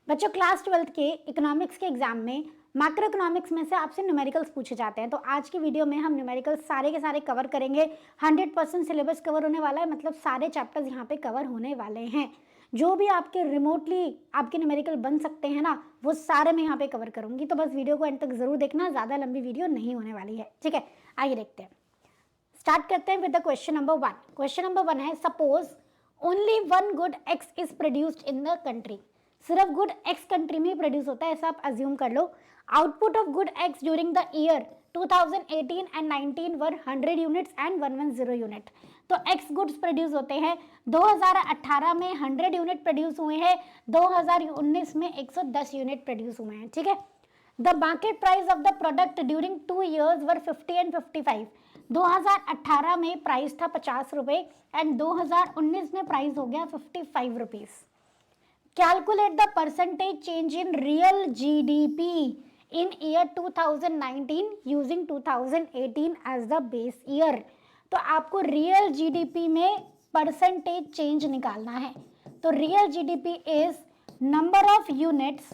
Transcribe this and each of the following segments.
बच्चों class 12th के economics के एग्जाम में मैक्रो इकोनॉमिक्स में से आपसे न्यूमेरिकल्स पूछे जाते हैं। तो आज की वीडियो में हम न्यूमेरिकल्स सारे के सारे कवर करेंगे। 100% सिलेबस कवर होने वाला है, मतलब सारे चैप्टर्स यहाँ पे कवर होने वाले हैं। जो भी आपके रिमोटली आपके न्यूमेरिकल बन सकते हैं ना, वो सारे मैं यहाँ पे कवर करूंगी। तो बस वीडियो को एंड तक जरूर देखना, ज़्यादा लंबी वीडियो नहीं होने वाली है। ठीक है, आइए देखते हैं। स्टार्ट करते हैं with the question number 1। Question number 1 है, suppose only one good X is produced in the country. सिर्फ गुड एक्स कंट्री में ही प्रोड्यूस होता है, ऐसा आप अज्यूम कर लो। Output of good X during the year 2018 and 19 were 100 units and 110 unit. तो एक्स गुड्स प्रोड्यूस होते हैं। 2018 में 100 यूनिट प्रोड्यूस हुए हैं, 2019 में 110 यूनिट प्रोड्यूस हुए हैं। ठीक है। The market price of the product during 2 years were 50 and 55। 2018 में प्राइस था 50 रुपए एंड 2019 में प्राइस हो गया 55 rupees. Calculate the percentage change in real GDP in year 2019 using 2018 as the base year. तो आपको रियल जीडीपी में परसेंटेज चेंज निकालना है। तो real GDP is number of units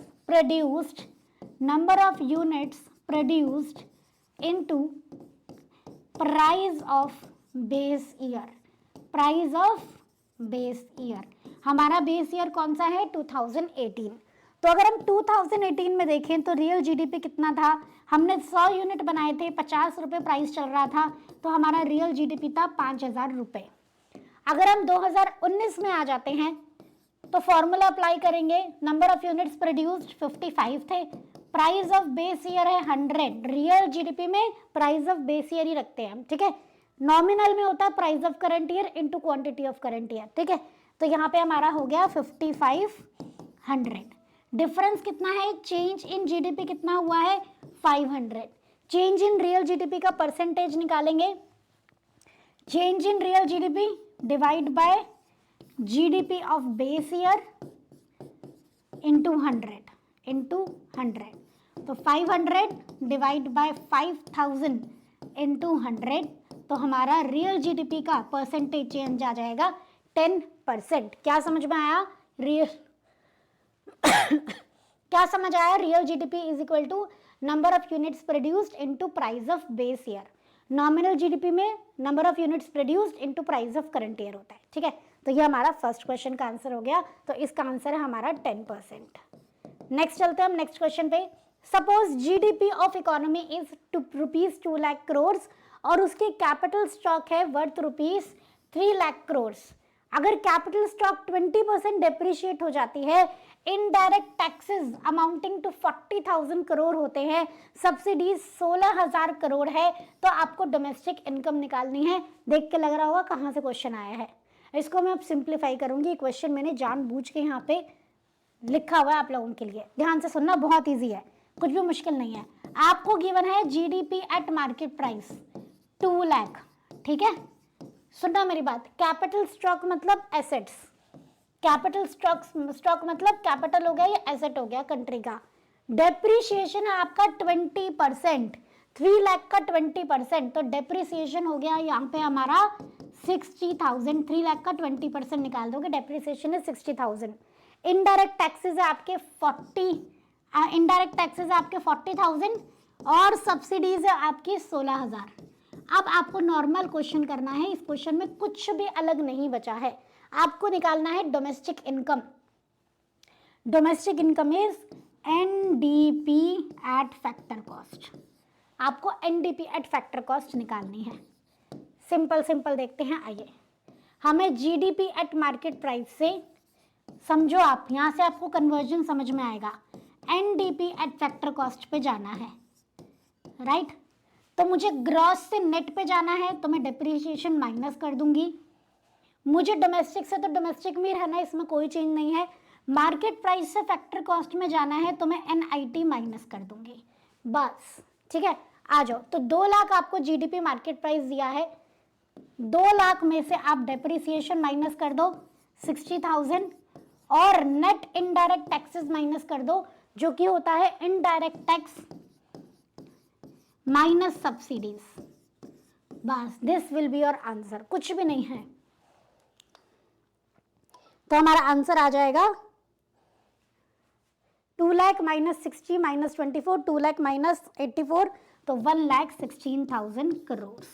produced into price of base year. हमारा base year कौन सा है? 2018। तो अगर हम 2018 में देखें तो रियल जीडीपी कितना था? हमने 100 यूनिट बनाए थे, 50 रुपये प्राइस चल रहा था, तो हमारा रियल जीडीपी था 5000 रुपये। अगर हम 2019 में आ जाते हैं तो फॉर्मूला अप्लाई करेंगे। नंबर ऑफ यूनिट्स प्रोड्यूस्ड 55 थे, प्राइस ऑफ बेस ईयर है 100। रियल जीडीपी में प्राइस ऑफ बेस ईयर ही रखते हैं हम। ठीक है। नॉमिनल में होता है price of current year into quantity of current year. ठीक है। तो यहाँ पे हमारा हो गया 5500। डिफरेंस कितना है? चेंज इन जीडीपी कितना हुआ है? 500। चेंज इन रियल जीडीपी का परसेंटेज निकालेंगे। Change in real GDP divide bye GDP of base year into 100। तो 500 डिवाइड बाय 5000 इंटू 100, तो हमारा रियल जीडीपी का परसेंटेज चेंज आ जाएगा 10%। क्या समझ में आया? क्या समझ आया? Real GDP is equal to number of units produced into price of base year. Nominal GDP में number of units produced into price of current year होता है। ठीक है। तो ये हमारा फर्स्ट क्वेश्चन का आंसर हो गया। तो इसका आंसर है हमारा 10%। नेक्स्ट चलते हैं हम नेक्स्ट क्वेश्चन पे। Suppose GDP of economy is rupees 2 lakh crore और उसकी कैपिटल स्टॉक है वर्थ रुपीज 3 लाख करोड़। अगर कैपिटल स्टॉक 20% डेप्रिशिएट हो जाती है, indirect taxes amounting to 40,000 crore होते हैं, सब्सिडीज 16,000 करोड़ है, तो आपको डोमेस्टिक इनकम निकालनी है। देख के लग रहा होगा कहाँ से क्वेश्चन आया है। इसको मैं अब सिंप्लीफाई करूंगी। क्वेश्चन मैंने जानबूझ के यहाँ पे लिखा हुआ है आप लोगों के लिए, ध्यान से सुनना, बहुत इजी है, कुछ भी मुश्किल नहीं है। आपको गिवन है GDP at market price 2 lakh. ठीक है, सुनना मेरी बात। कैपिटल स्टॉक मतलब एसेट्स, कैपिटल स्टॉक मतलब कैपिटल हो गया या एसेट हो गया कंट्री का। डेप्रीशिएशन है आपका 20%, 3 लाख का 20%, तो डेप्रीसिएशन हो गया यहाँ पे हमारा 60,000। 3 लाख का 20% निकाल दोगे, डेप्रीसिएशन है 60,000। इनडायरेक्ट टैक्सेस है आपके 40,000 और सब्सिडीज है आपकी 16,000। अब आपको नॉर्मल क्वेश्चन करना है। इस क्वेश्चन में कुछ भी अलग नहीं बचा है। आपको निकालना है domestic income. Domestic income is NDP at factor cost. आपको एनडीपी एट फैक्टर कॉस्ट निकालनी है। सिंपल देखते हैं। आइए, हमें जीडीपी एट मार्केट प्राइस से समझो आप, यहां से आपको कन्वर्जन समझ में आएगा। एनडीपी एट फैक्टर कॉस्ट पे जाना है, राइट। तो मुझे ग्रॉस से नेट पे जाना है, तो मैं डेप्रिसिएशन माइनस कर दूंगी। मुझे डोमेस्टिक से तो डोमेस्टिक में रहना है, इसमें कोई चेंज नहीं है। मार्केट प्राइस से फैक्टर कॉस्ट में जाना है, तो मैं एनआईटी माइनस कर दूंगी, बस। ठीक है, आ जाओ। तो 2 लाख आपको जीडीपी मार्केट प्राइस दिया है, 2 लाख में से आप डेप्रिसिएशन माइनस कर दो 60,000 और नेट इनडायरेक्ट टैक्सेस माइनस कर दो, जो कि होता है इनडायरेक्ट टैक्स माइनस सब्सिडीज। बस, this will be your answer, कुछ भी नहीं है। तो हमारा आंसर आ जाएगा 2 lakh minus 60 minus 24, 2 lakh minus 84, तो 1,16,000 करोड़।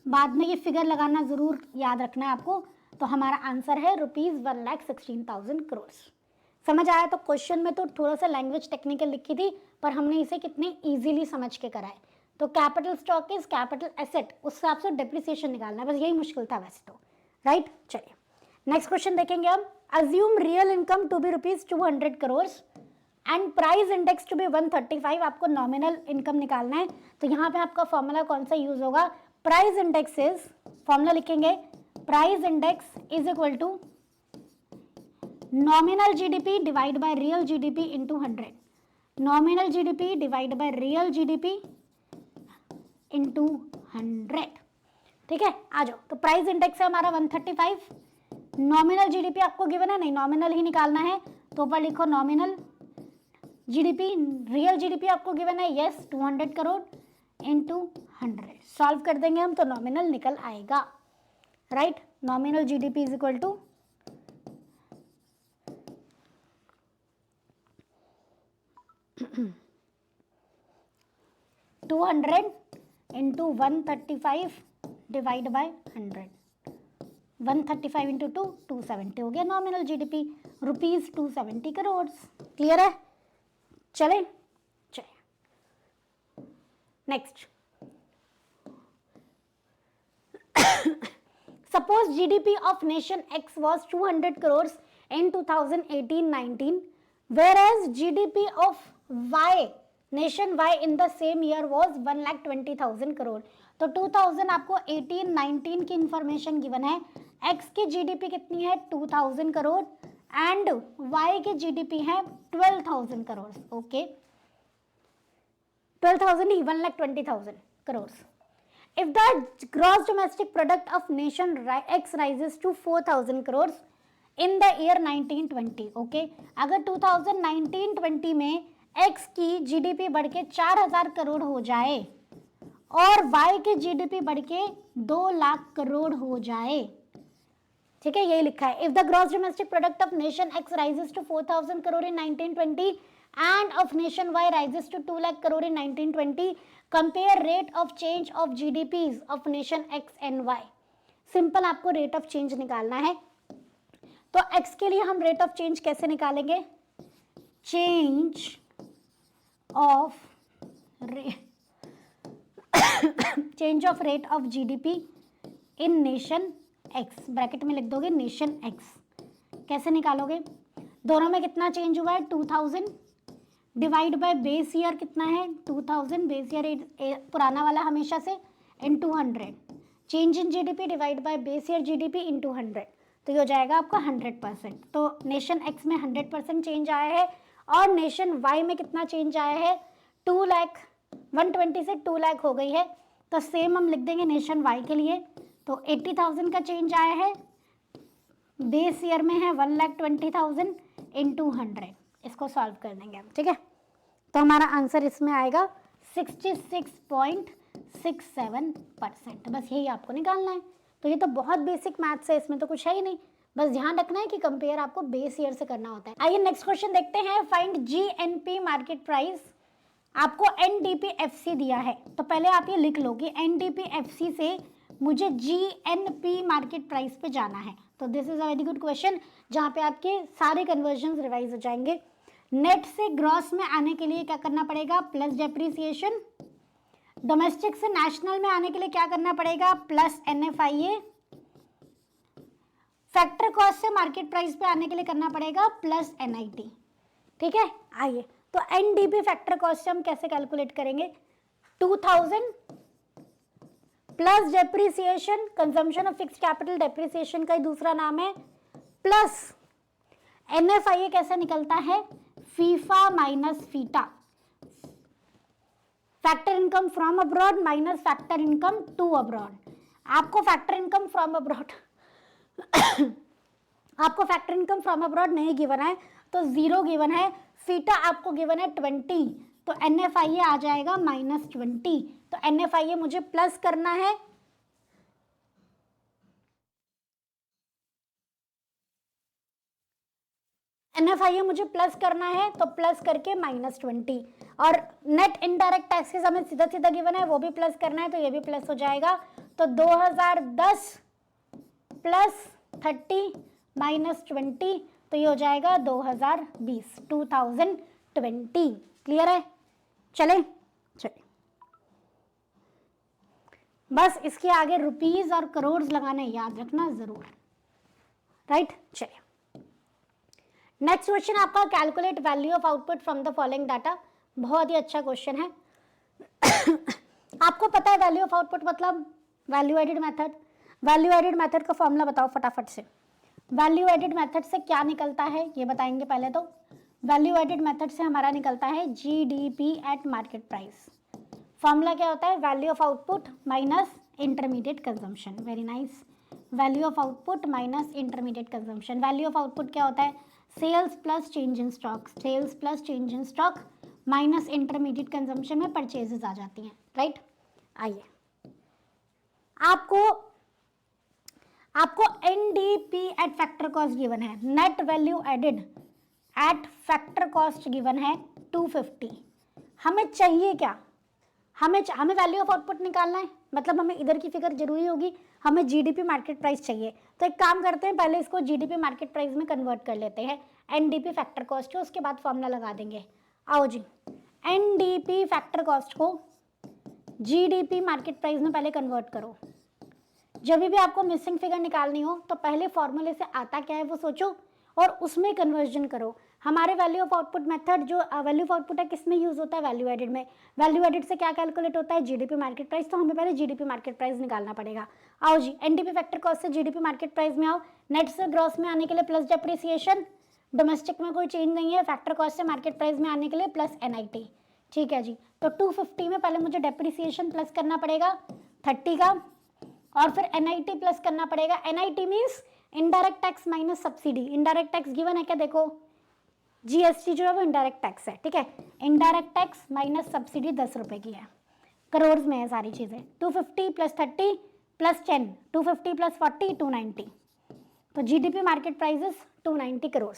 बाद में ये फिगर लगाना जरूर याद रखना है आपको। तो हमारा आंसर है ₹1,16,000 करोड़। समझ आया? तो क्वेश्चन में तो थोड़ा सा लैंग्वेज टेक्निकल लिखी थी, पर हमने इसे कितने इजीली समझ के कराए। तो capital stock is capital asset, उस हिसाब से डेप्रिसिएशन निकालना है, बस यही मुश्किल था वैसे तो, राइट। चलिए नेक्स्ट क्वेश्चन देखेंगे हम। Assume real income to be ₹200 crore and price index to be 135। आपको नॉमिनल इनकम निकालना है, तो यहाँ पे आपका फॉर्मूला कौन सा यूज होगा? प्राइस इंडेक्स इज, फॉर्मूला लिखेंगे, price index is equal to nominal GDP divide by real GDP into 100। Nominal GDP divide by real GDP into 100। ठीक है, आ जाओ। तो प्राइस इंडेक्स है हमारा 135, नॉमिनल जीडीपी आपको गिवन है, नहीं नॉमिनल ही निकालना है, तो ऊपर लिखो नॉमिनल जीडीपी। रियल जीडीपी आपको गिवन है, यस 200 करोड़ इंटू 100। सॉल्व कर देंगे हम तो नॉमिनल निकल आएगा, right. Nominal GDP is equal to 200 into 135 divide by 100। 135 into 2 270 हो गया नॉमिनल जीडीपी, ₹270 करोड़। क्लियर है? चले next. Suppose GDP of nation x was 200 crore in 2018-19, whereas GDP of Y, nation Y in the same year was 1,20,000 crore. तो 2000 आपको 18-19 की information given है, X की GDP कितनी है 2000 करोड़ एंड Y की जीडीपी है 12,000 करोड़। ओके 12,000 नहीं 1,20,000 crore. If the gross domestic product of nation X rises to 4,000 crores in the year 1920, okay? अगर 2019-20 में X की जीडीपी बढ़ के 4,000 करोड़ हो जाए और Y की जीडीपी बढ़ के 2 लाख करोड़ हो जाए, ठीक है, यही लिखा है। If the gross domestic product of nation X rises to 4,000 crore in 1920 and of nation Y rises to 2 lakh crore in 1920, compare rate of change of GDPs of nation X and Y। Simple आपको rate of change निकालना है। तो X के लिए हम rate of change कैसे निकालेंगे? Change of rate of GDP in nation X, bracket में लिख दोगे नेशन X। कैसे निकालोगे? दोनों में कितना चेंज हुआ है 2000 डिवाइड बाय बेस ईयर कितना है 2000, बेस ईयर पुराना वाला हमेशा से, into 100। Change in GDP divide by base year GDP into 100, तो ये हो जाएगा आपका 100%। तो नेशन X में 100% चेंज आया है और नेशन Y में कितना चेंज आया है 2 लाख, 120 से 2 लाख हो गई है। तो सेम हम लिख देंगे नेशन Y के लिए, तो 80,000 का चेंज आया है, बेस ईयर में है 1,20,000 इंटू 100। इसको सॉल्व कर देंगे हम, ठीक है। तो हमारा आंसर इसमें आएगा 66.67%। बस यही आपको निकालना है। तो ये तो बहुत बेसिक मैथ्स है, इसमें तो कुछ है ही नहीं, बस ध्यान रखना है कि कंपेयर आपको बेस ईयर से करना होता है। आइए नेक्स्ट क्वेश्चन देखते हैं। Find GNP market price. आपको एनडीपीएफसी दिया है, तो पहले आप ये लिख लो कि एनडीपीएफसी से मुझे जीएनपी मार्केट प्राइस पे जाना है। तो this is a very good question, जहाँ पे आपके सारे कन्वर्जन रिवाइज हो जाएंगे। नेट से ग्रॉस में आने के लिए क्या करना पड़ेगा? Plus depreciation. डोमेस्टिक से नेशनल में आने के लिए क्या करना पड़ेगा? Plus NFIA. फैक्टर कॉस्ट से मार्केट प्राइस पे आने के लिए करना पड़ेगा प्लस एनआईटी। ठीक है, आइए तो एनडीपी फैक्टर कॉस्ट से हम कैसे कैलकुलेट करेंगे? 2000 plus depreciation, consumption of fixed capital depreciation का ही दूसरा नाम है, प्लस एनएफआईए कैसे निकलता है? FIFA minus FITA, factor income from abroad minus factor income to abroad. आपको फैक्टर इनकम फ्रॉम अब्रॉड आपको फैक्टर इनकम फ्रॉम अब्रॉड नहीं गिवन है, तो 0 गिवन है। फीटा आपको गिवन है 20, तो एनएफआईए आ जाएगा -20। तो एनएफआईए मुझे प्लस करना है, NFIA मुझे प्लस करना है तो प्लस करके -20, और नेट इनडायरेक्ट टैक्सेस हमें सीधा सीधा गिवन है, वो भी प्लस करना है तो ये भी प्लस हो जाएगा। तो 2010 प्लस 30 -20, तो ये हो जाएगा 2020, 2020। क्लियर है? चले बस इसके आगे रुपीज और करोड़ लगाने याद रखना जरूर, राइट। चलिए नेक्स्ट क्वेश्चन आपका, calculate value of output from the following data. बहुत ही अच्छा क्वेश्चन है। आपको पता है वैल्यू ऑफ आउटपुट मतलब value added method. Value added method का फॉर्मूला बताओ फटाफट से। वैल्यू एडेड मेथड से क्या निकलता है ये बताएंगे पहले तो। वैल्यू एडेड मेथड से हमारा निकलता है GDP at market price. Formula क्या होता है? Value of output minus intermediate consumption. Very nice. Value of output minus intermediate consumption. Value of output क्या होता है? Sales plus change in stock. Sales plus change in stock minus intermediate consumption में purchases आ जाती हैं, right. आइए आपको NDP at factor cost given है, net value added at factor cost given है 250। हमें चाहिए क्या? हमें वैल्यू ऑफ आउटपुट निकालना है, मतलब हमें इधर की फिगर जरूरी होगी, हमें GDP मार्केट प्राइस चाहिए। तो एक काम करते हैं, पहले इसको GDP मार्केट प्राइस में कन्वर्ट कर लेते हैं, NDP फैक्टर कॉस्ट को, उसके बाद फॉर्मूला लगा देंगे। आओ जी, NDP फैक्टर कॉस्ट को GDP मार्केट प्राइस में पहले कन्वर्ट करो। जब भी आपको मिसिंग फिगर निकालनी हो तो पहले फॉर्मूले से आता क्या है वो सोचो और उसमें कन्वर्जन करो। हमारे वैल्यू ऑफ आउटपुट मेथड, जो वैल्यू ऑफ आउटपुट है, किसमें यूज होता है? वैल्यू एडेड में। वैल्यू एडेड से क्या कैलकुलेट होता है? GDP market price. तो हमें पहले GDP मार्केट प्राइस निकालना पड़ेगा। आओ जी, NDP फैक्टर कॉस्ट से GDP मार्केट प्राइस में आओ। नेट से ग्रॉस में आने के लिए प्लस डेप्रिसिएशन, डोमेस्टिक में कोई चेंज नहीं है। फैक्टर कॉस्ट से मार्केट प्राइस में आने के लिए प्लस NIT। ठीक है जी, तो 250 में पहले मुझे डेप्रिसिएशन प्लस करना पड़ेगा 30 का, और फिर NIT प्लस करना पड़ेगा। NIT means indirect tax minus subsidy. Indirect tax given है क्या? देखो GST जो है वो इनडायरेक्ट टैक्स है, ठीक है। इनडायरेक्ट टैक्स माइनस सब्सिडी 10 रुपए की है, करोड़ में है सारी चीजें। 250 प्लस 30 प्लस 10, 250 प्लस 40 290। तो GDP मार्केट प्राइजेस 290 करोड़।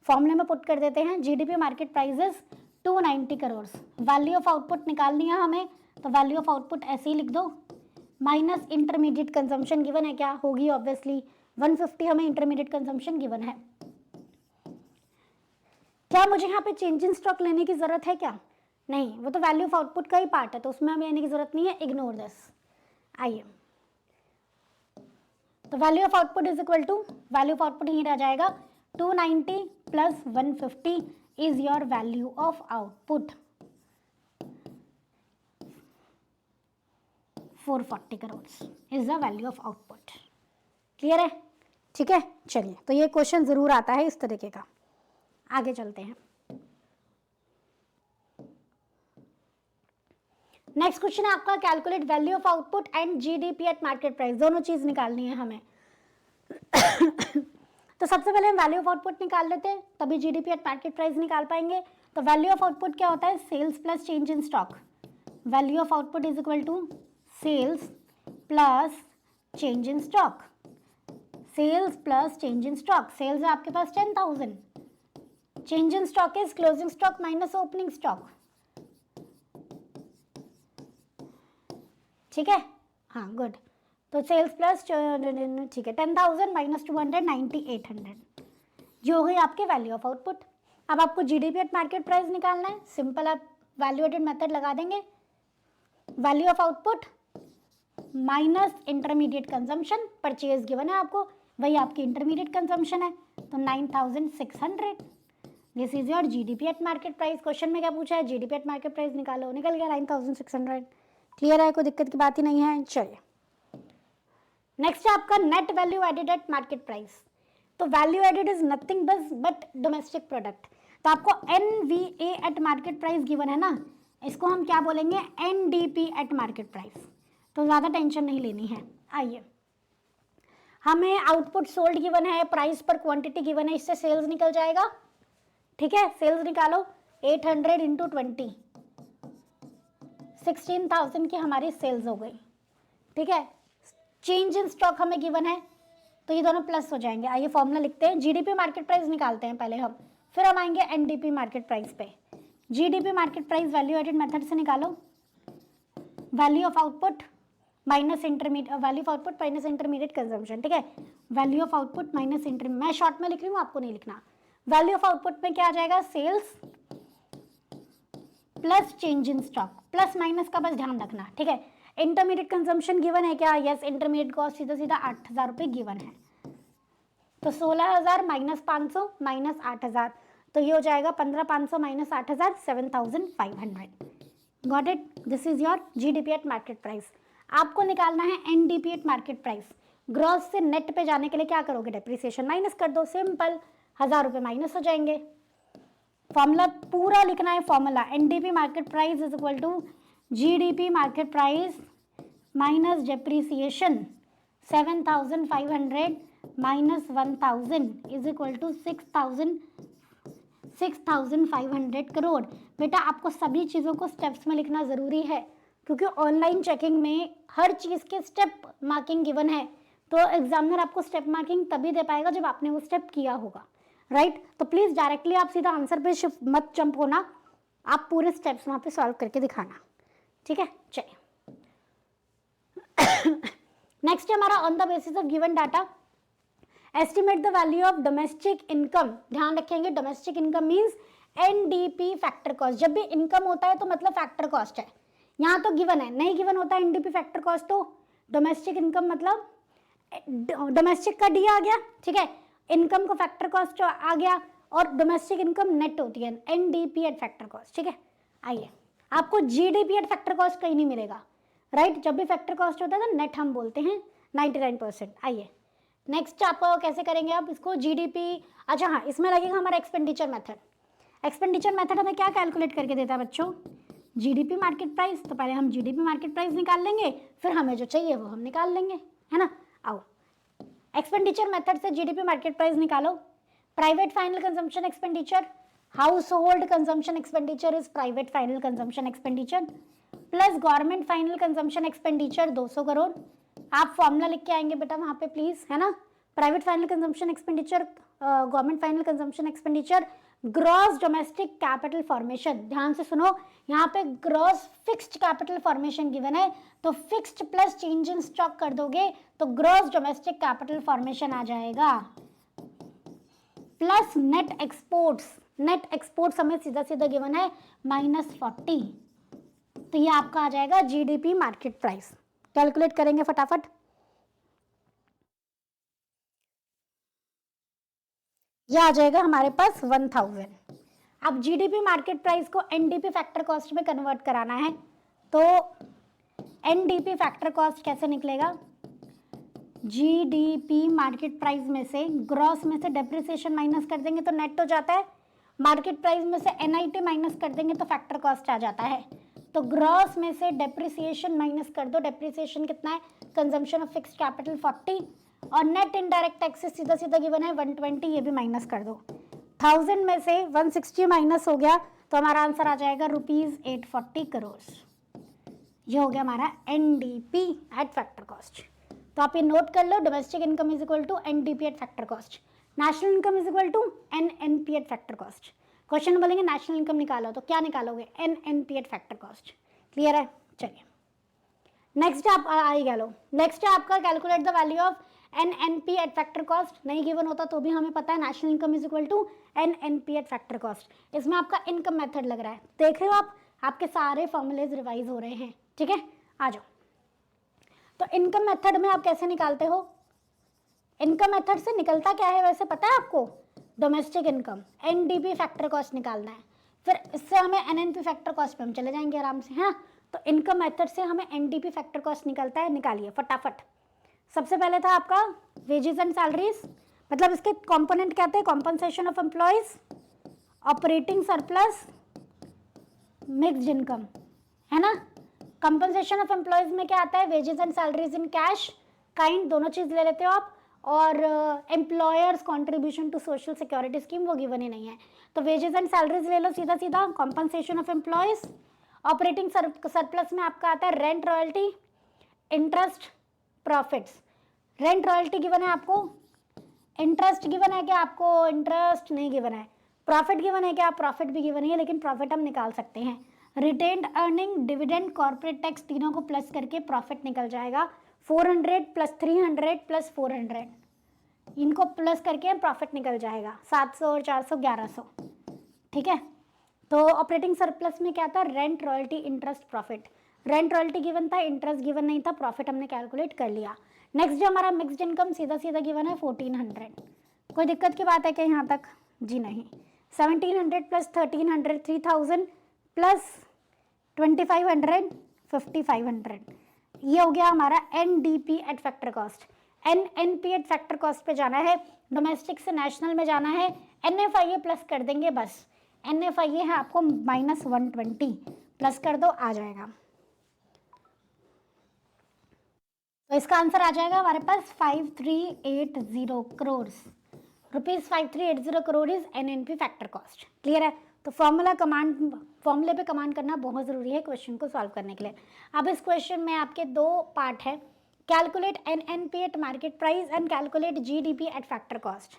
फॉर्मूले में पुट कर देते हैं, GDP market prices 290 crore. Value of output निकालनी है हमें, तो वैल्यू ऑफ आउटपुट ऐसे ही लिख दो, माइनस इंटरमीडिएट कंजम्पशन गिवन है, क्या होगी? ऑब्वियसली 150 हमें इंटरमीडिएट कंजम्पशन गिवन है। क्या मुझे यहाँ पे चेंज इन स्टॉक लेने की जरूरत है क्या? नहीं, वो तो वैल्यू ऑफ आउटपुट का ही पार्ट है, तो उसमें हमें लेने की जरूरत नहीं है, इग्नोर दिस। आइए, तो value of output is equal to, value of output ही रह जाएगा 290 plus 150 is your value of output 440 crore is the value of output. Clear है? ठीक है, चलिए, तो ये क्वेश्चन जरूर आता है इस तरीके का। आगे चलते हैं। नेक्स्ट क्वेश्चन है आपका, calculate value of output and GDP at market price. दोनों चीज निकालनी है हमें। तो सबसे पहले हम वैल्यू ऑफ आउटपुट निकाल लेते हैं, तभी GDP एट मार्केट प्राइस निकाल पाएंगे। तो वैल्यू ऑफ आउटपुट क्या होता है? Sales plus change in stock. Value of output is equal to sales plus change in stock. Sales plus change in stock. Sales है आपके पास 10,000, change in stock is closing stock minus opening stock. ठीक है, हाँ good. तो sales plus, ठीक है, 10,000 minus 200 9800, जो हो गई आपके वैल्यू ऑफ आउटपुट। अब आपको GDP एट मार्केट प्राइस निकालना है, सिंपल आप वैल्यू एडेड मेथड लगा देंगे। Value of output minus intermediate consumption, purchase given है आपको, वही आपकी इंटरमीडिएट कंजम्पशन है, तो 9600। This is your GDP at market price. Question में क्या पूछा है? GDP एट मार्केट प्राइस निकालो, निकल गया 9600। क्लियर है? कोई दिक्कत की बात ही नहीं है। चलिए, नेक्स्ट है आपका net value added at market price. तो value added is nothing but domestic product. तो आपको NVA at market price given है ना, इसको हम क्या बोलेंगे? NDP at market price. तो ज़्यादा टेंशन नहीं लेनी है। आइए, हमें आउटपुट सोल्ड गिवन है, प्राइस पर क्वांटिटी गिवन है, इससे सेल्स निकल जाएगा। ठीक है, सेल्स निकालो, 800 इंटू 20, 16,000 की हमारी सेल्स हो गई। ठीक है, चेंज इन स्टॉक हमें गिवन है, तो ये दोनों प्लस हो जाएंगे। आइए फॉर्मूला लिखते हैं, GDP मार्केट प्राइस निकालते हैं पहले हम। फिर हम आएंगे एनडीपी मार्केट प्राइस पे। GDP market price value added method से निकालो, value of output minus intermediate consumption, ठीक है। Value of output minus intermediate, मैं शॉर्ट में लिख रही हूँ, आपको नहीं लिखना। वैल्यू ऑफ आउटपुट में क्या आ जाएगा, sales plus change in stock, plus minus का बस ध्यान रखना, ठीक है। इंटरमीडिएट कंजम्पशन गिवन है क्या, यस। इंटरमीडिएट कॉस्ट सीधा सीधा 8,000 रुपये गिवन है, तो 16,000 माइनस 500 माइनस 8,000, तो ये हो जाएगा 15,500 minus 8,000 7,500। Got it, this is your GDP at market price. आपको निकालना है NDP at market price. Gross से नेट पे जाने के लिए क्या करोगे, डेप्रिसिएशन माइनस कर दो, सिंपल, 1,000 रुपये माइनस हो जाएंगे। फॉर्मूला पूरा लिखना है, formula NDP market price is equal to GDP market price minus depreciation 7,500 minus 1,000 is equal to 6,500 crore. बेटा आपको सभी चीज़ों को स्टेप्स में लिखना ज़रूरी है, क्योंकि ऑनलाइन चेकिंग में हर चीज़ के स्टेप मार्किंग गिवन है, तो एग्जामिनर आपको स्टेप मार्किंग तभी दे पाएगा जब आपने वो स्टेप किया होगा, राइट। तो प्लीज़ डायरेक्टली आप सीधा आंसर पे शिफ्ट मत जंप होना, आप पूरे स्टेप्स वहाँ पे सॉल्व करके दिखाना, ठीक है। चलिए नेक्स्ट है हमारा on the basis of given data estimate the value of domestic income. ध्यान रखेंगे, domestic income means NDP factor cost. जब भी इनकम होता है तो मतलब फैक्टर कॉस्ट है, यहाँ तो गिवन है, नहीं गिवन होता है एनडीपी फैक्टर कॉस्ट तो डोमेस्टिक इनकम मतलब डोमेस्टिक का डी आ गया, ठीक है, इनकम को फैक्टर कॉस्ट आ गया, और डोमेस्टिक इनकम नेट होती है एनडीपी एट फैक्टर कॉस्ट, ठीक है। आइए, आपको जीडीपी एट फैक्टर कॉस्ट कहीं नहीं मिलेगा, राइट। जब भी फैक्टर कॉस्ट होता है तो नेट हम बोलते हैं 99%। आइए नेक्स्ट आप कैसे करेंगे, आप इसको जीडीपी, अच्छा हाँ, इसमें लगेगा हमारा एक्सपेंडिचर मेथड। एक्सपेंडिचर मेथड हमें क्या कैलकुलेट करके देता है बच्चों, जीडीपी मार्केट प्राइस। तो पहले हम जीडीपी मार्केट प्राइस निकाल लेंगे, फिर हमें जो चाहिए वो हम निकाल लेंगे, है ना। आओ, एक्सपेंडिचर मेथड से जीडीपी मार्केट प्राइस निकालो। Private final consumption expenditure, house hold consumption expenditure is private final consumption expenditure, plus government final consumption expenditure 200 crore. आप फॉर्मूला लिख के आएंगे बेटा वहाँ पे प्लीज, है ना। Private final consumption expenditure, government final consumption expenditure, gross domestic capital formation. ध्यान से सुनो, यहाँ पे gross fixed capital formation given है, तो fixed plus change in stock कर दोगे तो ग्रॉस डोमेस्टिक कैपिटल फॉर्मेशन आ जाएगा, plus net exports. Net exports हमें सीधा सीधा गिवन है -40, तो ये आपका आ जाएगा जीडीपी मार्केट प्राइस। कैलकुलेट करेंगे फटाफट, ये आ जाएगा हमारे पास 1000। अब जीडीपी मार्केट प्राइस को एनडीपी फैक्टर कॉस्ट में कन्वर्ट कराना है, तो एनडीपी फैक्टर कॉस्ट कैसे निकलेगा, जीडीपी मार्केट प्राइस में से ग्रॉस में से डेप्रिसिएशन माइनस कर देंगे तो नेट हो जाता है, मार्केट प्राइस में से एनआईटी माइनस कर देंगे तो फैक्टर कॉस्ट आ जाता है। तो ग्रॉस में से डेप्रिसिएशन माइनस कर दो, डेप्रिसिएशन कितना है, कंजम्पशन ऑफ फिक्स्ड कैपिटल 40, और नेट इनडायरेक्ट टैक्सेस सीधा सीधा गिवन है 120, ये भी माइनस कर दो। 1000 में से 160 माइनस हो गया तो हमारा आंसर आ जाएगा ₹840 करोड़। ये हो गया हमारा एनडीपी एट फैक्टर कॉस्ट। तो आप ये नोट कर लो, domestic income is equal to NDP at factor cost, national income is equal to NNP at factor cost. Question बोलेंगे नेशनल इनकम निकालो, तो क्या निकालोगे, NNP at factor cost. Clear है, चलिए नेक्स्ट आप आई गया लो। नेक्स्ट है आपका calculate the value of NNP at factor cost. नहीं गिवन होता तो भी हमें पता है national income is equal to NNP at factor cost. इसमें आपका इनकम मेथड लग रहा है, देख रहे हो आप, आपके सारे फॉर्मूलेज रिवाइज हो रहे हैं, ठीक है। आ जाओ, तो इनकम मेथड में आप कैसे निकालते हो, इनकम मेथड से निकलता क्या है वैसे पता है आपको, domestic income, NDP factor cost निकालना है, फिर इससे हमें एनएनपी फैक्टर कॉस्ट पे हम चले जाएंगे आराम से, है ना। तो इनकम मेथड से हमें एनडीपी फैक्टर कॉस्ट निकलता है, निकालिए फटाफट। सबसे पहले था आपका वेजेस एंड सैलरीज, मतलब इसके कंपोनेंट कहते हैं compensation of employees, operating surplus, mixed income, है ना। कंपनसेशन ऑफ एम्प्लॉयज में क्या आता है, wages and salaries in cash kind, दोनों चीज ले लेते हो आप, और employers contribution to social security scheme वो गिवन ही नहीं है, तो वेजेस एंड सैलरीज ले लो सीधा सीधा, compensation of employees. Operating surplus में आपका आता है rent royalty, interest, profits. Rent royalty given है आपको, इंटरेस्ट गिवन है क्या आपको, इंटरेस्ट नहीं गिवन है, प्रॉफिट गिवन है क्या? प्रॉफिट भी गिवन है, लेकिन प्रॉफिट हम निकाल सकते हैं। Retained earning, dividend, corporate tax तीनों को प्लस करके प्रॉफिट निकल जाएगा। 400 प्लस 300 प्लस 400, इनको प्लस करके प्रॉफिट निकल जाएगा 700 और 400 1100। ठीक है, तो ऑपरेटिंग सरप्लस में क्या था? Rent, royalty, interest, profit. Rent royalty given था, इंटरेस्ट गिवन नहीं था, प्रॉफिट हमने कैलकुलेट कर लिया। नेक्स्ट जो हमारा मिक्स्ड इनकम सीधा सीधा गिवन है 1400। कोई दिक्कत की बात है क्या यहाँ तक? जी नहीं। 1700 प्लस 1300 3000 प्लस 2500 5500, ये हो गया हमारा NDP at factor cost. NNP at factor cost पे जाना है, डोमेस्टिक से नेशनल में जाना है, एनएफआईए प्लस कर देंगे बस। एनएफआईए है आपको -120, प्लस कर दो आ जाएगा। तो इसका आंसर आ जाएगा हमारे पास 5380 crore rupees. 5380 crore is NNP factor cost. Clear है? तो फॉर्मूले पे कमांड करना बहुत ज़रूरी है क्वेश्चन को सॉल्व करने के लिए। अब इस क्वेश्चन में आपके दो पार्ट है, calculate NNP at market price and calculate GDP at factor cost.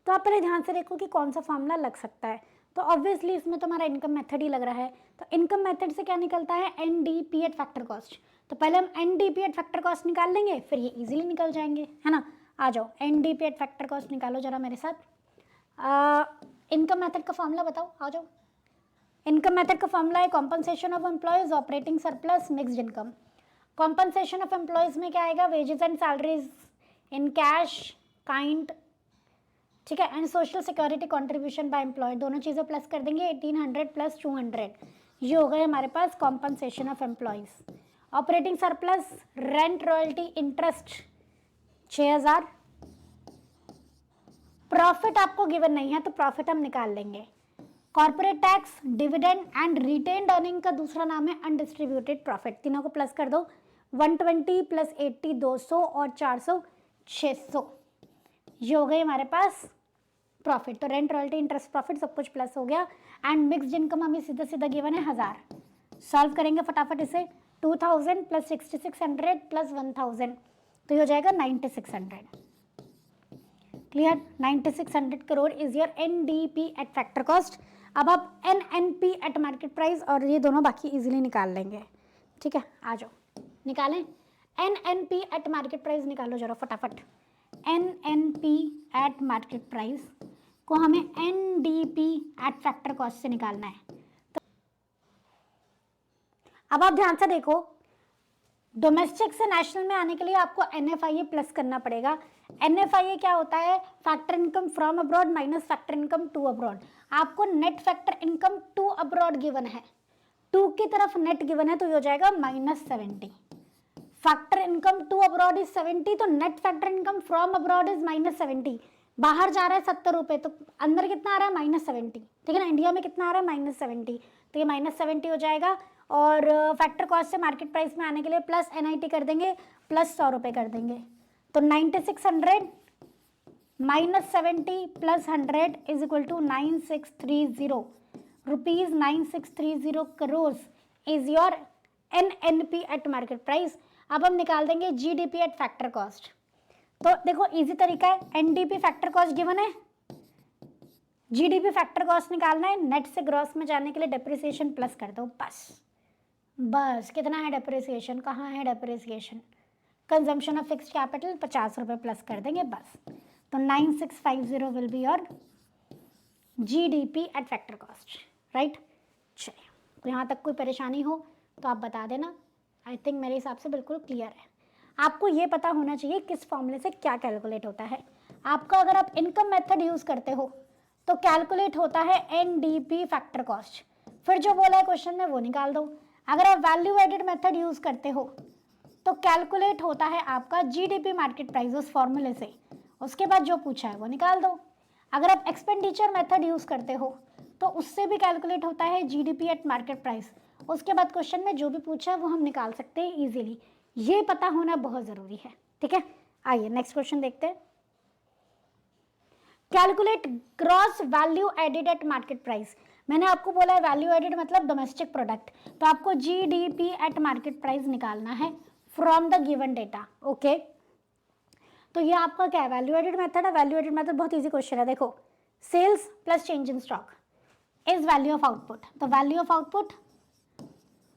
तो आप पहले ध्यान से देखो कि कौन सा फॉर्मूला लग सकता है। तो ऑब्वियसली इसमें तो हमारा इनकम मेथड ही लग रहा है, तो इनकम मेथड से क्या निकलता है? NDP at factor cost. तो पहले हम एनडीपी एट फैक्टर कॉस्ट निकाल लेंगे, फिर ये इजीली निकल जाएंगे, है ना। आ जाओ, एनडीपी एट फैक्टर कॉस्ट निकालो जरा मेरे साथ। इनकम मेथड का फॉर्मूला बताओ, आ जाओ। इनकम मेथड का फॉर्मूला है compensation of employees, operating surplus, mixed income. Compensation of employees में क्या आएगा? Wages and salaries in cash kind, ठीक है, and social security contribution by employ, दोनों चीज़ें प्लस कर देंगे। 1800 प्लस 200, ये हो गए हमारे पास compensation of employees. Operating surplus, rent, royalty, interest 6000। Profit आपको गिवन नहीं है तो प्रॉफिट हम निकाल लेंगे। Corporate tax, dividend and retained earning का दूसरा नाम है अनडिस्ट्रीब्यूटेड प्रॉफिट, तीनों को प्लस कर दो। 120 प्लस 80 200 और 400 600, ये हो गए हमारे पास प्रॉफिट। तो रेंट, रॉयल्टी, इंटरेस्ट, प्रॉफिट सब कुछ प्लस हो गया। एंड मिक्स्ड इनकम हमें सीधा सीधा गिवन है 1000। सॉल्व करेंगे फटाफट इसे। 2000 प्लस 6600 प्लस 1000, तो ये हो जाएगा 9600। Clear? 9600 crore is your NDP at factor cost. अब आप एनएनपी एट मार्केट प्राइस और ये दोनों बाकी इजीली निकाल लेंगे। ठीक है, आ जाओ निकालें। एनएनपी एट मार्केट प्राइस निकालो जरा फटाफट। एनएनपी एट मार्केट प्राइस को हमें एनडीपी एट फैक्टर कॉस्ट से निकालना है। तो अब आप ध्यान से देखो, डोमेस्टिक से नेशनल में आने के लिए आपको एनएफआईए प्लस करना पड़ेगा। एनएफआईए क्या होता है? Factor income from abroad minus factor income to abroad. आपको net factor income to abroad given है, टू की तरफ नेट गिवन है, तो ये हो जाएगा -70। Factor income to abroad is 70, तो net factor income from abroad is -70। बाहर जा रहा है 70 रुपये, तो अंदर कितना आ रहा है? -70। ठीक है ना, इंडिया में कितना आ रहा है? -70, तो ये -70 हो जाएगा। और फैक्टर कॉस्ट से मार्केट प्राइस में आने के लिए प्लस एनआईटी कर देंगे, प्लस 100 रुपये कर देंगे। तो 9600 -70 plus 100 is equal to 9630 rupees. 9630 crore is your NNP at market price. अब हम निकाल देंगे जीडीपी एट फैक्टर कॉस्ट। तो देखो इजी तरीका है, एनडीपी फैक्टर कॉस्ट गिवन है, जीडीपी फैक्टर कॉस्ट निकालना है। नेट से ग्रॉस में जाने के लिए डेप्रिसिएशन प्लस कर दो बस। कितना है डेप्रिसिएशन? कहाँ है depreciation? Consumption of fixed capital 50 रुपये प्लस कर देंगे बस। तो 9650 will be your GDP at factor cost, right. चलिए, तो यहाँ तक कोई परेशानी हो तो आप बता देना। आई थिंक मेरे हिसाब से बिल्कुल क्लियर है। आपको ये पता होना चाहिए किस फॉर्मूले से क्या कैलकुलेट होता है। आपका अगर आप इनकम मेथड यूज़ करते हो तो कैलकुलेट होता है एनडीपी फैक्टर कॉस्ट, फिर जो बोला है क्वेश्चन में वो निकाल दो। अगर आप वैल्यू एडेड मेथड यूज़ करते हो तो कैलकुलेट होता है आपका जीडीपी मार्केट प्राइस उस फॉर्मूले से, उसके बाद जो पूछा है वो निकाल दो। अगर आप एक्सपेंडिचर मेथड यूज़ करते हो तो उससे भी कैलकुलेट होता है जीडीपी एट मार्केट प्राइस, उसके बाद क्वेश्चन में जो भी पूछा है वो हम निकाल सकते हैं इजीली। ये पता होना बहुत ज़रूरी है। ठीक है, आइए नेक्स्ट क्वेश्चन देखते हैं। Calculate gross value added at market price. मैंने आपको बोला है वैल्यू एडेड मतलब डोमेस्टिक प्रोडक्ट, तो आपको जीडीपी एट मार्केट प्राइस निकालना है from the given data. Okay, तो ये आपका क्या है? वैल्यू एडेड मेथड है। वैल्यू एडेड मेथड बहुत इजी क्वेश्चन है। देखो sales plus change in stock is value of output. तो value of output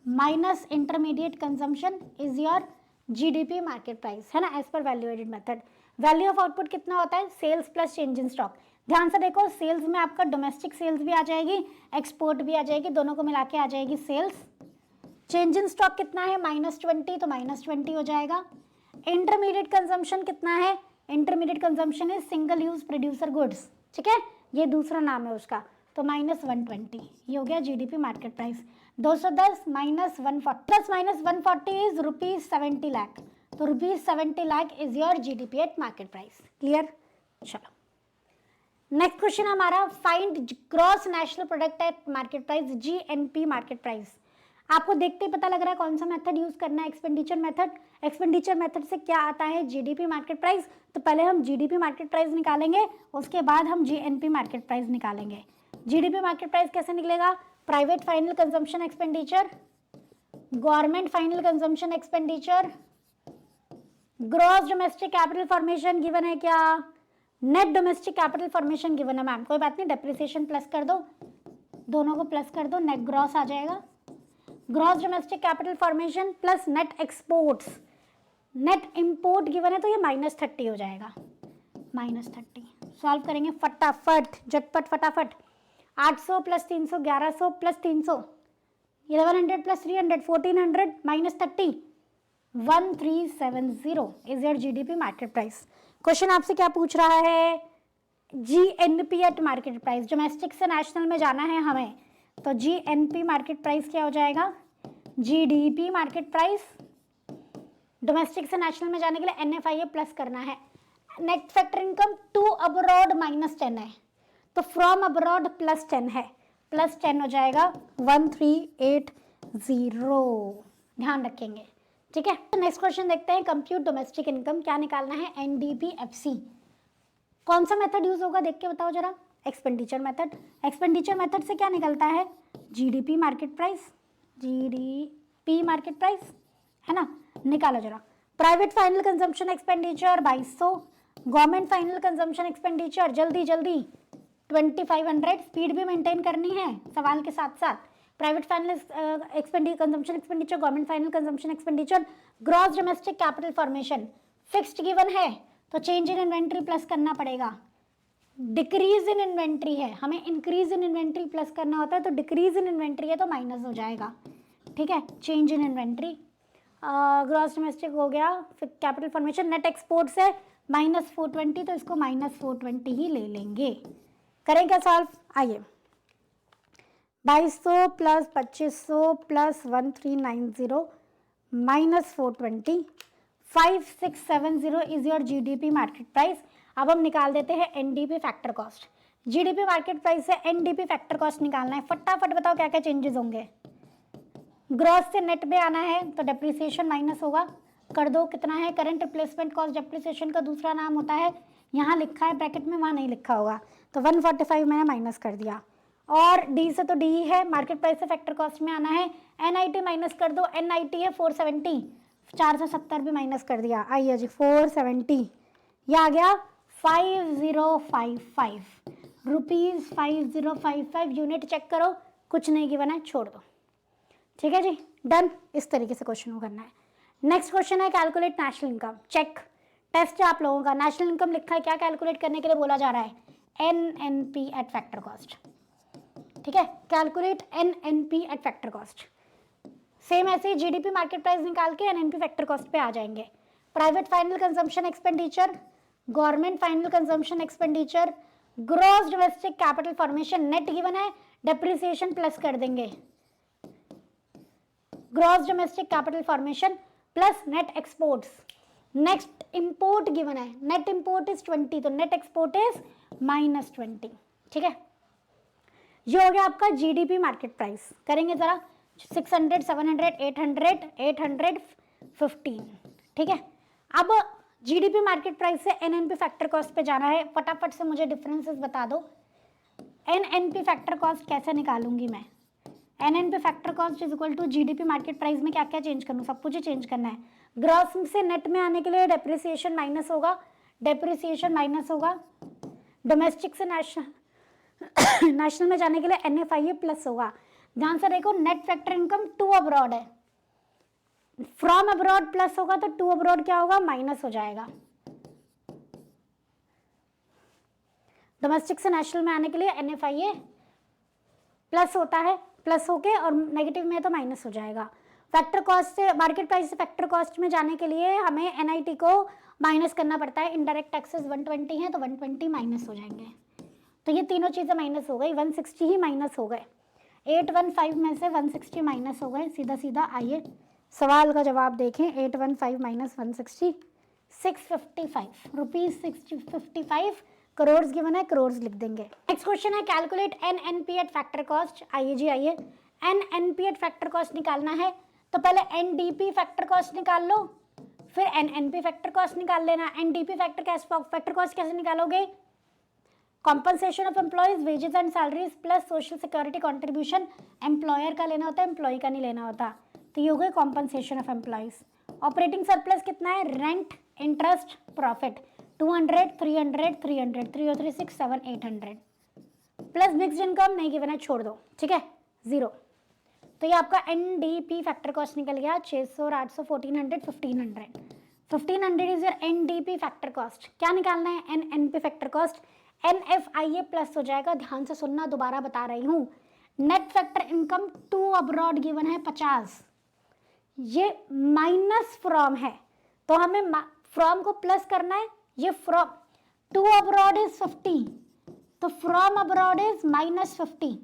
minus intermediate consumption is your GDP market price, है ना, as per value added method. Value of output कितना होता है? Sales plus change in stock. ध्यान से देखो, sales में आपका डोमेस्टिक सेल्स भी आ जाएगी, एक्सपोर्ट भी आ जाएगी, दोनों को मिला के आ जाएगी सेल्स। चेंज इन स्टॉक कितना है? -20, तो -20 हो जाएगा। इंटरमीडिएट कंजम्पशन कितना है? Intermediate consumption is single use producer goods, ठीक है, ये दूसरा नाम है उसका, तो -120। ये हो गया GDP market price. 210 -140 plus -140 is ₹70 lakh, तो ₹70 lakh is your GDP at market price. Clear? चलो नेक्स्ट क्वेश्चन हमारा, find gross national product at market price, GNP market price. आपको देखते ही पता लग रहा है कौन सा मेथड यूज करना है, एक्सपेंडिचर मेथड। एक्सपेंडिचर मेथड से क्या आता है? GDP market price. तो पहले हम जीडीपी मार्केट प्राइस निकालेंगे, उसके बाद हम जीएनपी मार्केट प्राइस निकालेंगे। जीडीपी मार्केट प्राइस कैसे निकलेगा? Private final consumption expenditure, government final consumption expenditure, gross domestic capital formation given है क्या? Net domestic capital formation given है मैम, कोई बात नहीं, डेप्रिसिएशन प्लस कर दो, दोनों को प्लस कर दो, नेट ग्रॉस आ जाएगा। Gross domestic capital formation plus net exports, net import given है तो ये -30 हो जाएगा, -30। सॉल्व करेंगे फटाफट, झटपट फटाफट। 800 plus 300 1100 plus 300 1100 plus 300 1400 -30 1370 is your GDP market price. Question आपसे क्या पूछ रहा है? GNP eight market price, domestic से नेशनल में जाना है हमें, तो जीएनपी मार्केट प्राइस क्या हो जाएगा? GDP market price. डोमेस्टिक से नेशनल में जाने के लिए एनएफआईए प्लस करना है। Net factor income to abroad -10 है, तो फ्रॉम अब्रॉड +10 है, +10 हो जाएगा 1380, ध्यान रखेंगे, ठीक है। नेक्स्ट क्वेश्चन देखते हैं, कंप्यूट डोमेस्टिक इनकम, क्या निकालना है? एनडीपीएफसी। कौन सा मेथड यूज होगा देख के बताओ जरा? Expenditure method. एक्सपेंडिचर मेथड से क्या निकलता है? GDP market price, GDP market price, है ना, निकालो जरा। Private final consumption expenditure 2200, government final consumption expenditure जल्दी जल्दी 2500, स्पीड भी मेंटेन करनी है सवाल के साथ साथ। Private final consumption expenditure, government final consumption expenditure, gross domestic capital formation fixed given है तो चेंज इन इन्वेंट्री प्लस करना पड़ेगा। डिक्रीज इन इन्वेंट्री है, हमें इंक्रीज इन इन्वेंट्री प्लस करना होता है, तो डिक्रीज इन इन्वेंट्री है तो माइनस हो जाएगा, ठीक है। Change in inventory, gross domestic हो गया, फिर कैपिटल फॉर्मेशन, नेट एक्सपोर्ट से -420, तो इसको -420 ही ले लेंगे। करें क्या सॉल्व? आइए, 2200 plus 2500 plus 1390 -420 5670 is your GDP market price. अब हम निकाल देते हैं NDP factor cost. GDP market price से एनडीपी फैक्टर कॉस्ट निकालना है, फटाफट बताओ क्या क्या चेंजेस होंगे। ग्रॉस से नेट में आना है तो डेप्रिसिएशन माइनस होगा, कर दो, कितना है? करंट रिप्लेसमेंट कॉस्ट डेप्रिसिएशन का दूसरा नाम होता है, यहाँ लिखा है ब्रैकेट में, वहाँ नहीं लिखा होगा, तो 145 मैंने माइनस कर दिया। और डी से तो डी ही है, मार्केट प्राइस से फैक्टर कॉस्ट में आना है, एनआईटी माइनस कर दो, एनआईटी है 470, 470 भी माइनस कर दिया, आइए जी 470, यह आ गया 5055 रुपीज़, 5055 यूनिट चेक करो, कुछ नहीं गिवन है, छोड़ दो, ठीक है जी, डन। इस तरीके से क्वेश्चन को करना है। नेक्स्ट क्वेश्चन है calculate national income, check test है आप लोगों का। नेशनल इनकम लिखा है, क्या कैलकुलेट करने के लिए बोला जा रहा है? एनएनपी एट फैक्टर कॉस्ट, ठीक है, calculate NNP at factor cost. Same ऐसे ही जीडीपी मार्केट प्राइस निकाल के एनएनपी फैक्टर कॉस्ट पे आ जाएंगे। Private final consumption expenditure, government final consumption expenditure, gross domestic capital formation, net given है, डेप्रिसिएशन प्लस कर देंगे, gross domestic capital formation plus net exports, next import given है, net import is 20, तो net export is -20, ठीक है। ये हो गया आपका जीडीपी मार्केट प्राइस। करेंगे जरा 600, 700, 800, 815, ठीक है। अब जीडीपी मार्केट प्राइस से एनएनपी फैक्टर कॉस्ट पे जाना है, फटाफट से मुझे डिफरेंसेस बता दो। एनएनपी फैक्टर कॉस्ट कैसे निकालूंगी मैं? NNP factor cost is equal to GDP market price में क्या क्या चेंज करना, सब कुछ ही चेंज करना है। ग्रॉस से नेट में आने के लिए डेप्रिसिएशन माइनस होगा, डेप्रिसिएशन माइनस होगा, डोमेस्टिक से नेशनल नेशनल में जाने के लिए NFIA प्लस होगा। ध्यान से देखो, net factor income to abroad है, फ्रॉम अब्रॉड प्लस होगा तो टू अब्रॉड क्या होगा, माइनस हो जाएगा। डोमेस्टिक से नेशनल में आने के लिए NFIA प्लस होता है, प्लस होके, और नेगेटिव में तो माइनस हो जाएगा। फैक्टर कॉस्ट से, मार्केट प्राइस से फैक्टर कॉस्ट में जाने के लिए हमें NIT को माइनस करना पड़ता है। इनडायरेक्ट टैक्सेस 120 है तो 120 माइनस हो जाएंगे। तो ये तीनों चीज़ें माइनस हो गई, 160 ही माइनस हो गए। 815 में से 160 माइनस हो गए। सीधा सीधा आइए सवाल का जवाब देखें। 815 माइनस 160, 655 रुपीज़, 655 करोड़ गिवन है, करोड़ लिख देंगे। नेक्स्ट क्वेश्चन है calculate NNP eight factor cost. आइए जी आइए, NNP एट फैक्टर कॉस्ट निकालना है तो पहले NDP फैक्टर कॉस्ट निकाल लो, फिर NNP फैक्टर कॉस्ट निकाल लेना। NDP फैक्टर कॉस्ट कैसे निकालोगे, compensation of employees wages and salaries plus social security contribution. Employer का लेना होता है, एम्प्लॉय का नहीं लेना होता। तो ये हो गए compensation of employees. Operating surplus कितना है, रेंट, इंटरेस्ट, प्रॉफिट, 200, 300, 300, 3 और 3 6 7 800 प्लस मिक्स्ड इनकम नहीं गिवन है, छोड़ दो, ठीक है, 0। तो ये आपका NDP फैक्टर कॉस्ट निकल गया 600 और 800, 1400, 1500। 1500 is your NDP factor cost. क्या निकालना है, NNP factor cost. NFIA plus हो जाएगा, ध्यान से सुनना, दोबारा बता रही हूँ। Net factor income to abroad given है 50, ये माइनस फ्रॉम है तो हमें फ्रॉम को प्लस करना है। ये फ्रॉम टू अब्रॉड इज 50 तो फ्रॉम अब्रॉड इज माइनस 50।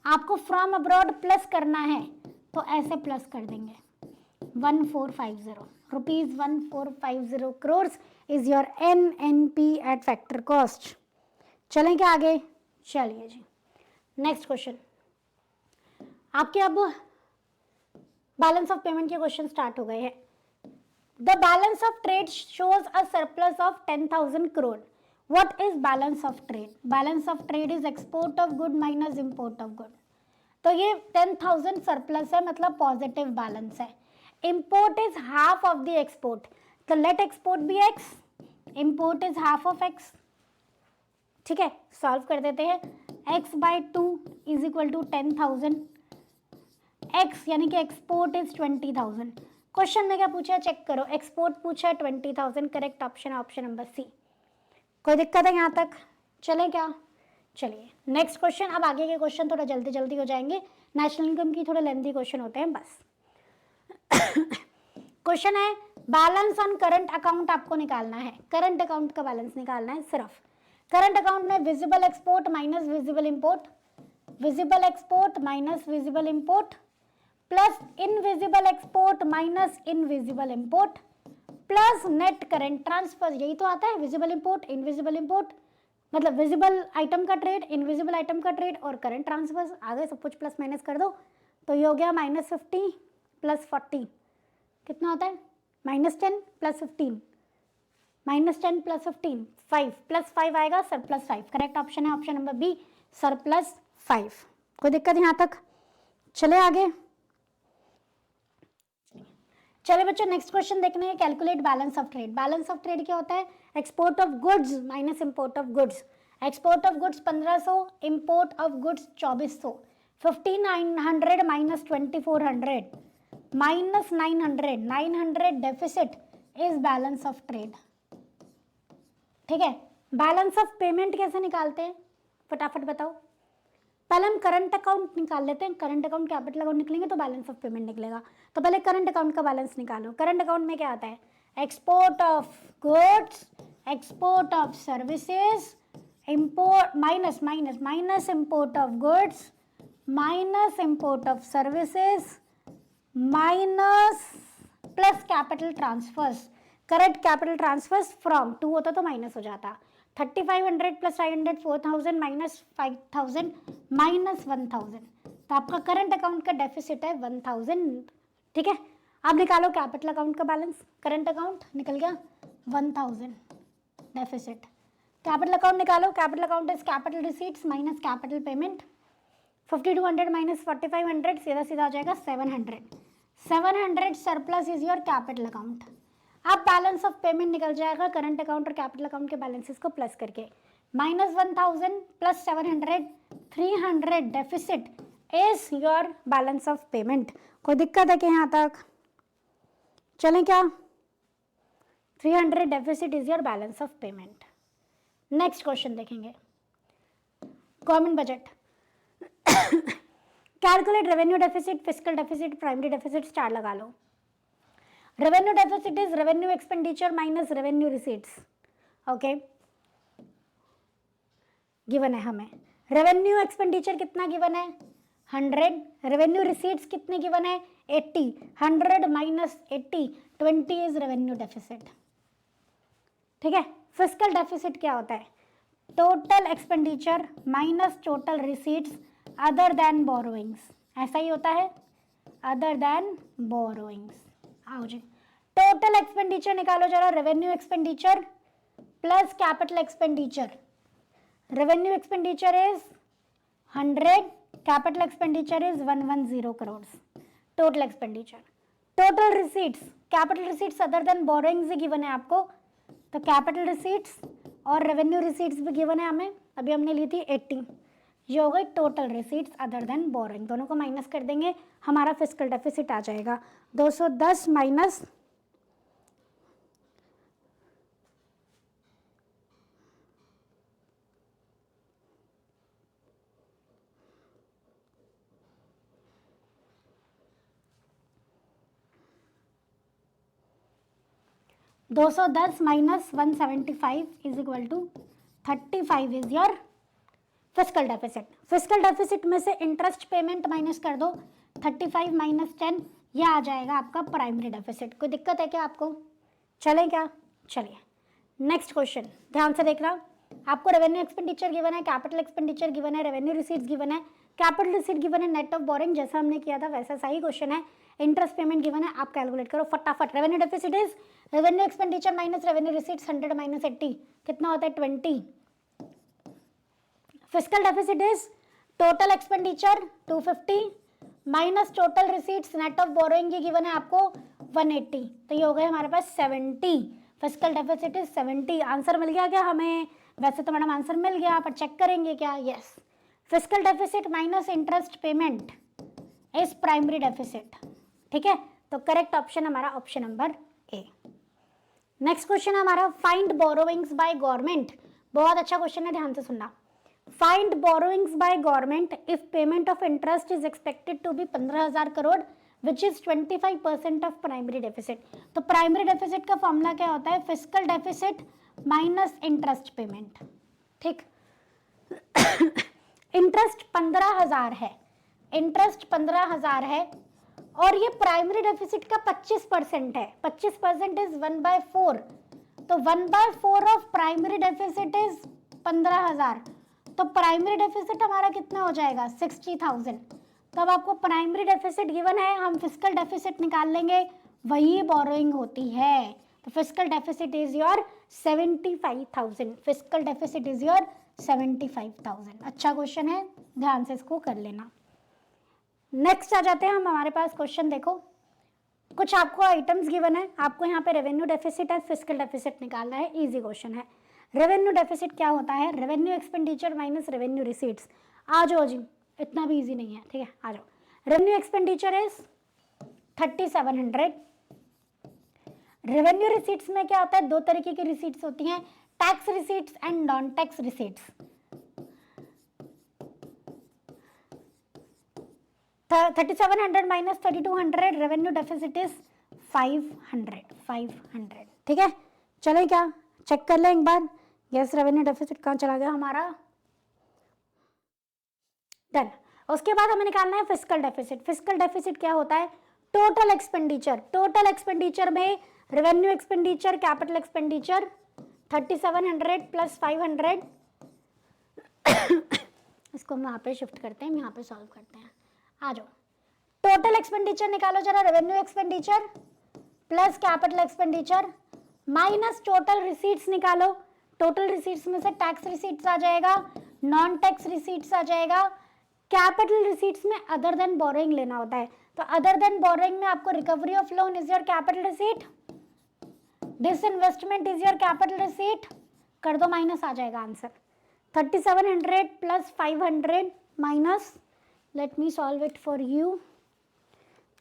आपको फ्रॉम अब्रॉड प्लस करना है तो ऐसे प्लस कर देंगे। 1450 rupees, 1450 crore is your NNP eight factor cost. चलें क्या आगे, चलिए जी। नेक्स्ट क्वेश्चन आपके अब बैलेंस ऑफ पेमेंट के क्वेश्चन स्टार्ट हो गए हैं। The balance of trade shows a surplus of 10,000 crore. What is balance of trade? Balance of trade is export of good minus import of good. तो ये 10,000 surplus है, मतलब पॉजिटिव बैलेंस है। Import is half of the export, तो let export be x, import is half of x। ठीक है, solve कर देते हैं। x/2 is equal to 10,000, x यानी कि एक्सपोर्ट इज 20,000। क्वेश्चन में क्या पूछा है चेक करो, एक्सपोर्ट पूछा है 20,000, करेक्ट ऑप्शन है ऑप्शन नंबर सी। कोई दिक्कत है यहाँ तक, चले क्या? चलिए नेक्स्ट क्वेश्चन। अब आगे के क्वेश्चन थोड़ा जल्दी जल्दी हो जाएंगे, नेशनल इनकम की थोड़े लेंथी क्वेश्चन होते हैं बस। क्वेश्चन है बैलेंस ऑन करंट अकाउंट आपको निकालना है, करंट अकाउंट का बैलेंस निकालना है सिर्फ। करंट अकाउंट में visible export minus visible import, visible export minus visible import plus invisible export minus invisible import plus net current transfer. यही तो आता है, विजिबल इंपोर्ट इनविजिबल इंपोर्ट, मतलब विजिबल आइटम का ट्रेड, इनविजिबल आइटम का trade और current transfer. आगे सब कुछ प्लस माइनस कर दो तो ये हो गया -50 प्लस 40 कितना होता है, -10 प्लस 15, -10 प्लस 15 5 प्लस 5 आएगा सरप्लस 5। करेक्ट ऑप्शन है ऑप्शन नंबर बी, सरप्लस 5। कोई दिक्कत यहाँ तक? चले आगे। चले बच्चों नेक्स्ट क्वेश्चन देखने हैं, calculate balance of trade. Balance of trade क्या होता है, export of goods minus import of goods. Export of goods 1500, import of goods 2400, 5900 minus 2400 minus 900, 900 deficit is balance of trade. ठीक है, बैलेंस ऑफ पेमेंट कैसे निकालते हैं फटाफट बताओ। पहले हम करंट अकाउंट निकाल लेते हैं, करंट अकाउंट कैपिटल अकाउंट निकलेंगे तो बैलेंस ऑफ पेमेंट निकलेगा। तो पहले करंट अकाउंट का बैलेंस निकालो। करंट अकाउंट में क्या आता है, export of goods, export of services, import minus minus minus import of goods minus import of services minus plus capital transfers. Correct capital transfers from 2 होता तो माइनस हो जाता। 3500 प्लस 500 4000 माइनस 5000 माइनस 1000। तो आपका करंट अकाउंट का deficit है 1000। ठीक है, अब निकालो कैपिटल अकाउंट का बैलेंस। करंट अकाउंट निकल गया 1000 डेफिसिट। कैपिटल अकाउंट निकालो, capital account is capital receipts minus capital payment. 5200 minus 4500 सीधा सीधा हो जाएगा 700। 700 surplus is your capital account. अब बैलेंस ऑफ पेमेंट निकल जाएगा करंट अकाउंट और कैपिटल अकाउंट के बैलेंसेस को प्लस करके -1000 plus 700, 300 deficit is your balance of payment. कोई दिक्कत है कि यहाँ तक चलें क्या? 300 deficit is your balance of payment. Next question देखेंगे, government budget. Calculate revenue deficit, fiscal deficit, primary deficit, star लगा लो। Revenue deficit is revenue expenditure minus revenue receipts. Okay, given है हमें रेवेन्यू एक्सपेंडिचर कितना गिवन है 100, revenue receipts कितने given है 80, 100 minus 80 20 is revenue deficit. ठीक है, फिस्कल डेफिसिट क्या होता है? Total expenditure minus total receipts other than borrowings, ऐसा ही होता है, अदर देन बोरोइंग्स। आओ जी, टोटल एक्सपेंडिचर निकालो जरा, revenue expenditure plus capital expenditure. Revenue expenditure is 100, capital expenditure is 110 crore. Total expenditure, total receipts, capital receipts other than borrowings भी given है आपको, तो कैपिटल रिसीट्स और रेवेन्यू रिसीट्स भी गिवन है हमें, अभी हमने ली थी 80, ये हो गई total receipts other than borrowing, दोनों को माइनस कर देंगे, हमारा फिस्कल डेफिसिट आ जाएगा 210 minus 210 minus 175 is equal to 35 is your fiscal deficit. Fiscal deficit में से इंटरेस्ट पेमेंट माइनस कर दो, 35 माइनस 10, यह आ जाएगा आपका प्राइमरी डेफिसिट। कोई दिक्कत है क्या आपको? चलें क्या? चलिए नेक्स्ट क्वेश्चन ध्यान से देखना। आपको रेवेन्यू एक्सपेंडिचर गिवन है, कैपिटल एक्सपेंडिचर गिवन है, रेवेन्यू रिसीट्स गिवन है, कैपिटल रिसीट गिवन है, नेट ऑफ बोरिंग जैसा हमने किया था वैसा सही क्वेश्चन है, इंटरेस्ट पेमेंट गिवन है, आप कैलकुलेट करो फटाफट। Revenue deficit is revenue expenditure minus revenue receipts, 100 minus 80 कितना होता है 20। Fiscal deficit is total expenditure 250 minus total receipts net of borrowing ये गिवन है आपको 180, तो ये हो गए हमारे पास 70। Fiscal deficit is 70। आंसर मिल गया क्या हमें? वैसे तो मैडम आंसर मिल गया, पर चेक करेंगे क्या? Yes, fiscal deficit minus interest payment is primary deficit. ठीक है, तो करेक्ट ऑप्शन हमारा option number A. Next question हमारा फाइंड बोरोइंग्स बाय गवर्नमेंट। बहुत अच्छा क्वेश्चन है, ध्यान से सुनना। Find borrowings by government if payment of interest is expected to be 15,000 crore which is 25% of primary deficit. तो प्राइमरी डेफिसिट का फॉर्मूला क्या होता है? Fiscal deficit minus interest payment. ठीक, इंटरेस्ट 15,000 है, इंटरेस्ट 15,000 है और ये प्राइमरी डेफिसिट का 25% है। 25% इज 1/4, तो 1/4 ऑफ प्राइमरी डेफिसिट इज 15,000, तो प्राइमरी डेफिसिट हमारा कितना हो जाएगा 60,000। तो अब आपको प्राइमरी डेफिसिट गिवन है, हम फिस्कल डेफिसिट निकाल लेंगे, वही बोरोइंग होती है। तो fiscal deficit is your 75,000। Fiscal deficit is your 75,000। अच्छा क्वेश्चन है, ध्यान से इसको कर लेना। नेक्स्ट आ जाते हैं हम, हमारे पास क्वेश्चन देखो, कुछ आपको आइटम्स गिवन है, आपको यहाँ पे रेवेन्यू डेफिसिट है, फिस्कल डेफिसिट निकालना है, इजी क्वेश्चन है। रेवेन्यू डेफिसिट क्या होता है? Revenue expenditure minus revenue receipts. आ जाओ जी, इतना भी इजी नहीं है, ठीक है, आ जाओ। Revenue expenditure is 3700। Revenue receipts में क्या होता है? दो तरीके की रिसीट्स होती हैं, tax receipts and non tax receipts. 3700 minus 3200, revenue deficit is 500। ठीक है, चले क्या? चेक कर लें एक बार। यस, रेवेन्यू डेफिसिट कहाँ चला गया हमारा? डन। उसके बाद हमें निकालना है फिस्कल डेफिसिट। फिस्कल डेफिसिट क्या होता है? Total expenditure. टोटल एक्सपेंडिचर में revenue expenditure, capital expenditure 3700 plus 500 इसको हम यहाँ पे शिफ्ट करते हैं, यहाँ पे सॉल्व करते हैं। आ जाओ, टोटल एक्सपेंडिचर निकालो जरा। Revenue expenditure plus capital expenditure minus total receipts निकालो। टोटल रिसीट्स में से टैक्स रिसीट्स आ जाएगा, नॉन टैक्स रिसीट्स आ जाएगा। कैपिटल रिसीट्स में अदर देन बोरोइंग लेना होता है, तो अदर देन बोरोइंग में आपको recovery of loan is your capital receipt, disinvestment is your capital receipt, कर दो माइनस, आ जाएगा answer. 3700 plus 500 minus, let me solve it for you,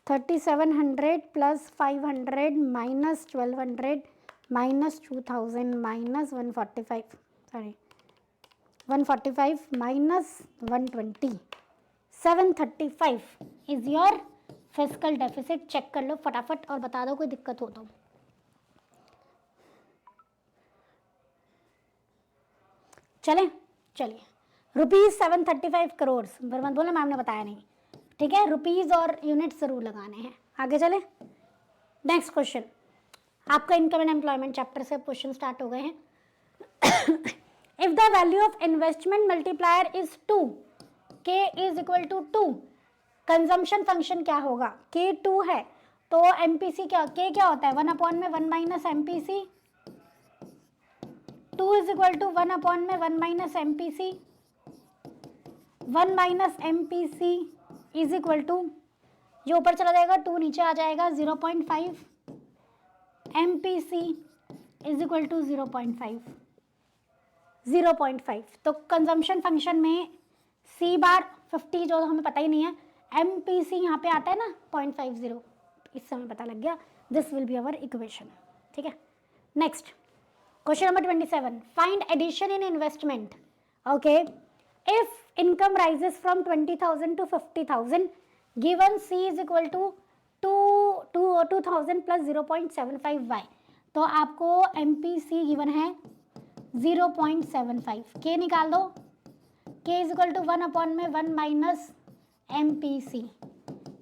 3700 plus 500 minus 1200 minus 2000 minus 145, sorry 145 minus 120, 735 is your fiscal deficit. Check कर लो फटाफट और बता दो कोई दिक्कत हो तो। चलें, चलिए ₹735 करोड़, मत बोला मैम ने बताया नहीं, ठीक है, रुपीज और यूनिट जरूर लगाने हैं। आगे चले, नेक्स्ट क्वेश्चन, आपका इनकम एंड एम्प्लॉयमेंट चैप्टर से क्वेश्चन स्टार्ट हो गए हैं। If the value of investment multiplier is 2, k is equal to 2, consumption function क्या होगा, k 2 है तो MPC क्या, k क्या होता है 1/1 minus MPC, 2 is equal to 1/1 minus MPC, 1 minus MPC is equal to, जो ऊपर चला जाएगा 2 नीचे आ जाएगा 0.5, MPC इज इक्वल टू 0.5। तो कंजम्पशन फंक्शन में C बार 50 जो हमें पता ही नहीं है, MPC यहाँ पे आता है ना 0.50, इस समय पता लग गया, this will be our equation, ठीक है। Next question number 27, find addition in investment. Okay, if income rises from 20,000 to 50,000, given C is equal to 2000 plus 0.75y, तो आपको MPC गिवन है 0.75, k निकाल दो, k is equal to 1/1 minus MPC,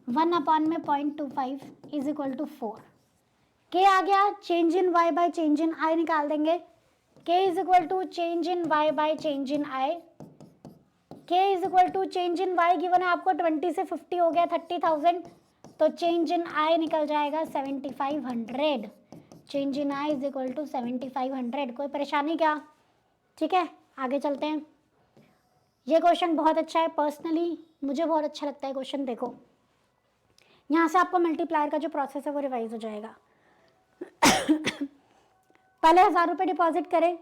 1/में 0.25 is equal to 4, k आ गया, change in y by change in i निकाल देंगे, k is equal to change in y by change in i, k is equal to change in y given है आपको 20 से 50 हो गया 30,000, तो चेंज इन i निकल जाएगा 7500, change in i is equal to 7500। कोई परेशानी क्या, ठीक है, आगे चलते हैं। ये क्वेश्चन बहुत अच्छा है, पर्सनली मुझे बहुत अच्छा लगता है क्वेश्चन। देखो यहाँ से आपको मल्टीप्लायर का जो प्रोसेस है वो रिवाइज हो जाएगा। पहले 1000 रुपये डिपॉजिट करें,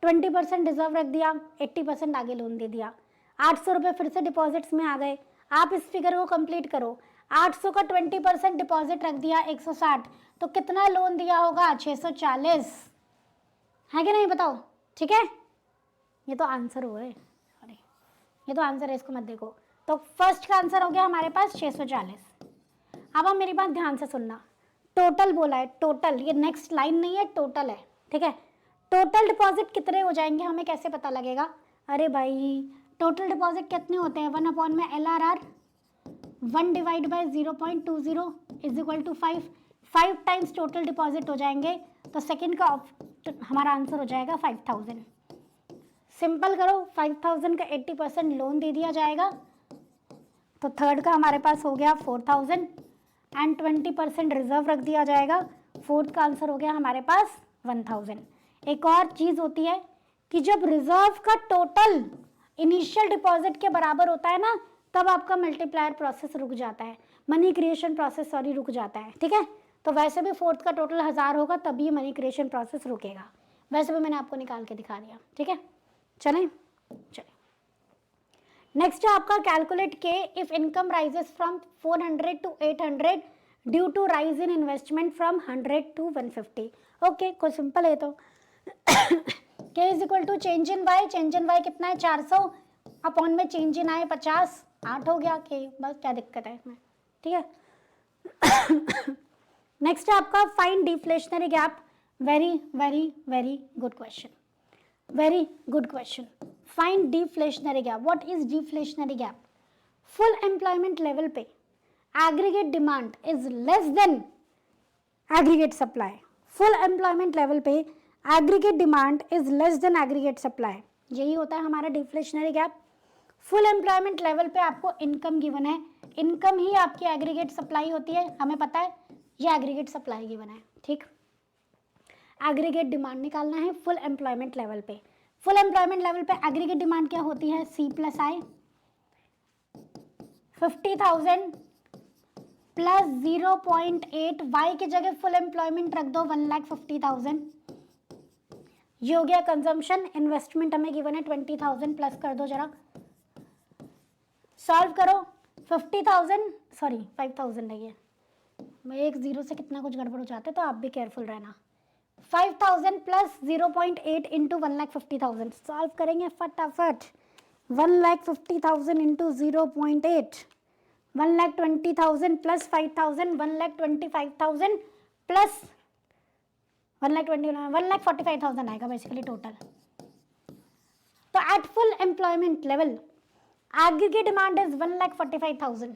20% रिजर्व रख दिया, 80% आगे लोन दे दिया, 800 रुपये फिर से डिपॉजिट्स में आ गए। आप इस फिगर को कंप्लीट करो, 800 का 20% डिपॉजिट रख दिया 160, तो कितना लोन दिया होगा 640, है कि नहीं बताओ, ठीक है। ये तो आंसर हुआ है, सॉरी ये तो आंसर है, इसको मत देखो। तो फर्स्ट का आंसर हो गया हमारे पास 640। अब आप मेरी बात ध्यान से सुनना, टोटल बोला है, टोटल, ये नेक्स्ट लाइन नहीं है, टोटल है, ठीक है। टोटल डिपॉजिट कितने हो जाएंगे हमें कैसे पता लगेगा, अरे भाई टोटल डिपॉजिट कितने होते हैं 1/में LRR 1 divide by 0.20 is equal to 5 times total deposit हो जाएंगे, तो सेकंड का हमारा आंसर हो जाएगा 5000। सिंपल करो, 5000 का 80% लोन दे दिया जाएगा, तो थर्ड का हमारे पास हो गया 4000 एंड 20% रिजर्व रख दिया जाएगा, फोर्थ का आंसर हो गया हमारे पास 1000। एक और चीज़ होती है कि जब रिजर्व का टोटल इनिशियल डिपॉजिट के बराबर होता है ना, तब आपका मल्टीप्लायर प्रोसेस रुक जाता है, मनी क्रिएशन प्रोसेस सॉरी रुक जाता है, ठीक है। तो वैसे भी फोर्थ का टोटल 1000 होगा तभी मनी क्रिएशन प्रोसेस रुकेगा, वैसे भी मैंने आपको निकाल के दिखा दिया, ठीक है। चलें, नेक्स्ट है आपका calculate K if income rises from 400 to 800 due to rise in investment from 100 to 150। Okay, कुछ सिंपल है। तो K is equal to change in Y, change in Y कितना है 400 अपॉन में चेंज इन आए 50, 8 हो गया के, बस क्या दिक्कत है इसमें, ठीक है। नेक्स्ट है आपका find deflationary gap, very very very good question, very good question. Find deflationary gap. What is deflationary gap? Full employment level पे aggregate demand is less than aggregate supply. Full employment level पे aggregate demand is less than aggregate supply. यही होता है हमारा deflationary gap. Full employment level पे आपको income given है, income ही आपकी aggregate supply होती है, हमें पता है ये aggregate supply given है, ठीक। एग्रीगेट डिमांड निकालना है फुल एम्प्लॉयमेंट लेवल पे। फुल एम्प्लॉयमेंट लेवल पे एग्रीगेट डिमांड क्या होती है, C प्लस आई, 50,000 प्लस 0.8, वाई की जगह फुल एम्प्लॉयमेंट रख दो 1,50,000, ये हो गया कंजम्पशन। इन्वेस्टमेंट हमें गिवन है 20,000 प्लस कर दो जरा, सॉल्व करो। 50,000 सॉरी 5,000 है ये, मैं एक जीरो से कितना कुछ गड़बड़ हो जाता है, तो आप भी केयरफुल रहना। 5,000 प्लस 0.8 इंटू 1,50,000, सॉल्व करेंगे फटाफट। 1,50,000 इंटू 0.8, 1,20,000 प्लस 5,000, 1,25,000 प्लस 1,45,000 आएगा बेसिकली टोटल। तो at full employment level aggregate demand is 1,45,000,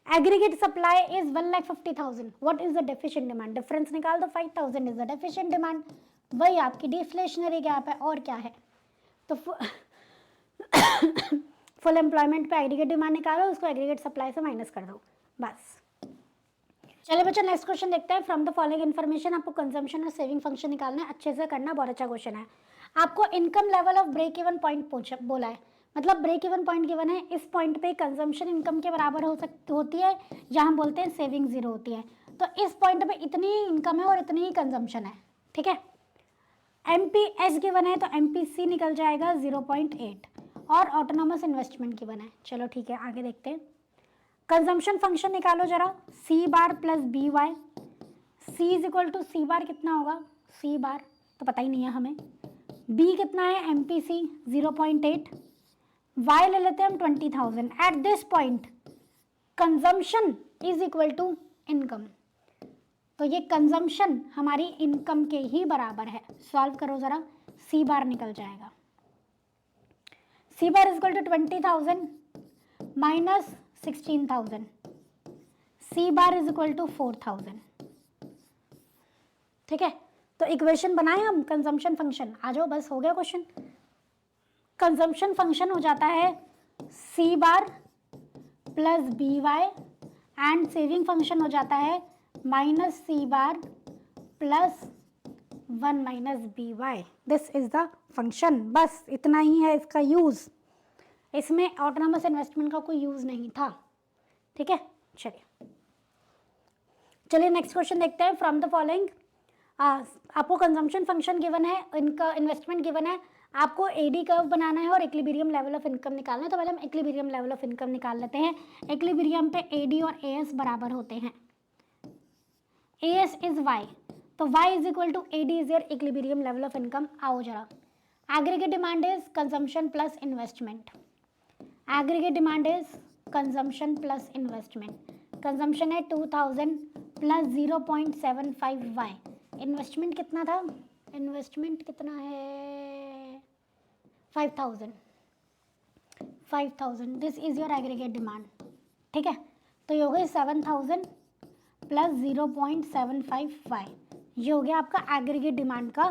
aggregate supply is 1,50,000. what is the deficient demand? Difference निकाल दो। 5,000 is the deficient demand, वही आपकी डिफ्लेशनरी गैप है और क्या है। तो फुल एम्प्लॉयमेंट पे एग्रीगेट डिमांड निकालो, उसको एग्रीगेट सप्लाई से माइनस कर दो, बस। चलिए बच्चों नेक्स्ट क्वेश्चन देखते हैं। फ्रॉम द फॉलोइंग इन्फॉर्मेशन आपको कंजम्पशन और सेविंग फंक्शन निकालना है, अच्छे से करना, बहुत अच्छा क्वेश्चन है। आपको income level of break even point बोला है, मतलब ब्रेक इवन पॉइंट गिवन है, इस पॉइंट पे कंजम्पशन इनकम के बराबर होती है, जहाँ हम बोलते हैं सेविंग जीरो होती है। तो इस पॉइंट पे इतनी ही इनकम है और इतनी ही कंजम्पशन है, ठीक है। MPS गिवन है तो MPC निकल जाएगा 0.8 और ऑटोनॉमस इन्वेस्टमेंट गिवन है। चलो ठीक है आगे देखते हैं। कंजम्पशन फंक्शन निकालो जरा, C bar plus B Y. C is equal to C bar कितना होगा, C बार तो पता ही नहीं है हमें। B कितना है MPC 0.8, Y ले लेते हैं हम 20,000। At this point consumption is equal to income, तो ये कंजम्पशन हमारी इनकम के ही बराबर है। सॉल्व करो जरा, C बार निकल जाएगा। C bar is equal to 20,000 minus 16,000, C bar is equal to 4,000, ठीक है। तो इक्वेशन बनाए हम कंजम्पशन फंक्शन, आ जाओ बस हो गया क्वेश्चन। कंजम्पशन फंक्शन हो जाता है C bar plus B Y and saving function हो जाता है minus C bar plus 1 minus B Y. This is the function, बस इतना ही है इसका यूज, इसमें ऑटोनॉमस इन्वेस्टमेंट का कोई यूज नहीं था, ठीक है। चलिए नेक्स्ट क्वेश्चन देखते हैं। फ्रॉम द फॉलोइंग आपको कंजम्पशन फंक्शन गिवन है, इनका इन्वेस्टमेंट गिवन है, आपको एडी कर्व बनाना है और इक्विलिब्रियम लेवल ऑफ इनकम निकालना है। तो पहले हम इक्विलिब्रियम लेवल ऑफ इनकम निकाल लेते हैं। इक्विलिब्रियम पे एडी और एएस बराबर होते हैं, एएस इज वाई, तो Y is equal to AD is your equilibrium level of income. आओ जरा, aggregate demand is consumption plus investment, aggregate demand is consumption plus investment. Consumption है 2,000 प्लस 0.75 वाई। इन्वेस्टमेंट कितना था, investment कितना है 5,000, 5,000, this is your aggregate demand, ठीक है। तो ये हो गई 7,000 प्लस 0.75 वाई, ये हो गया आपका एग्रीगेट डिमांड का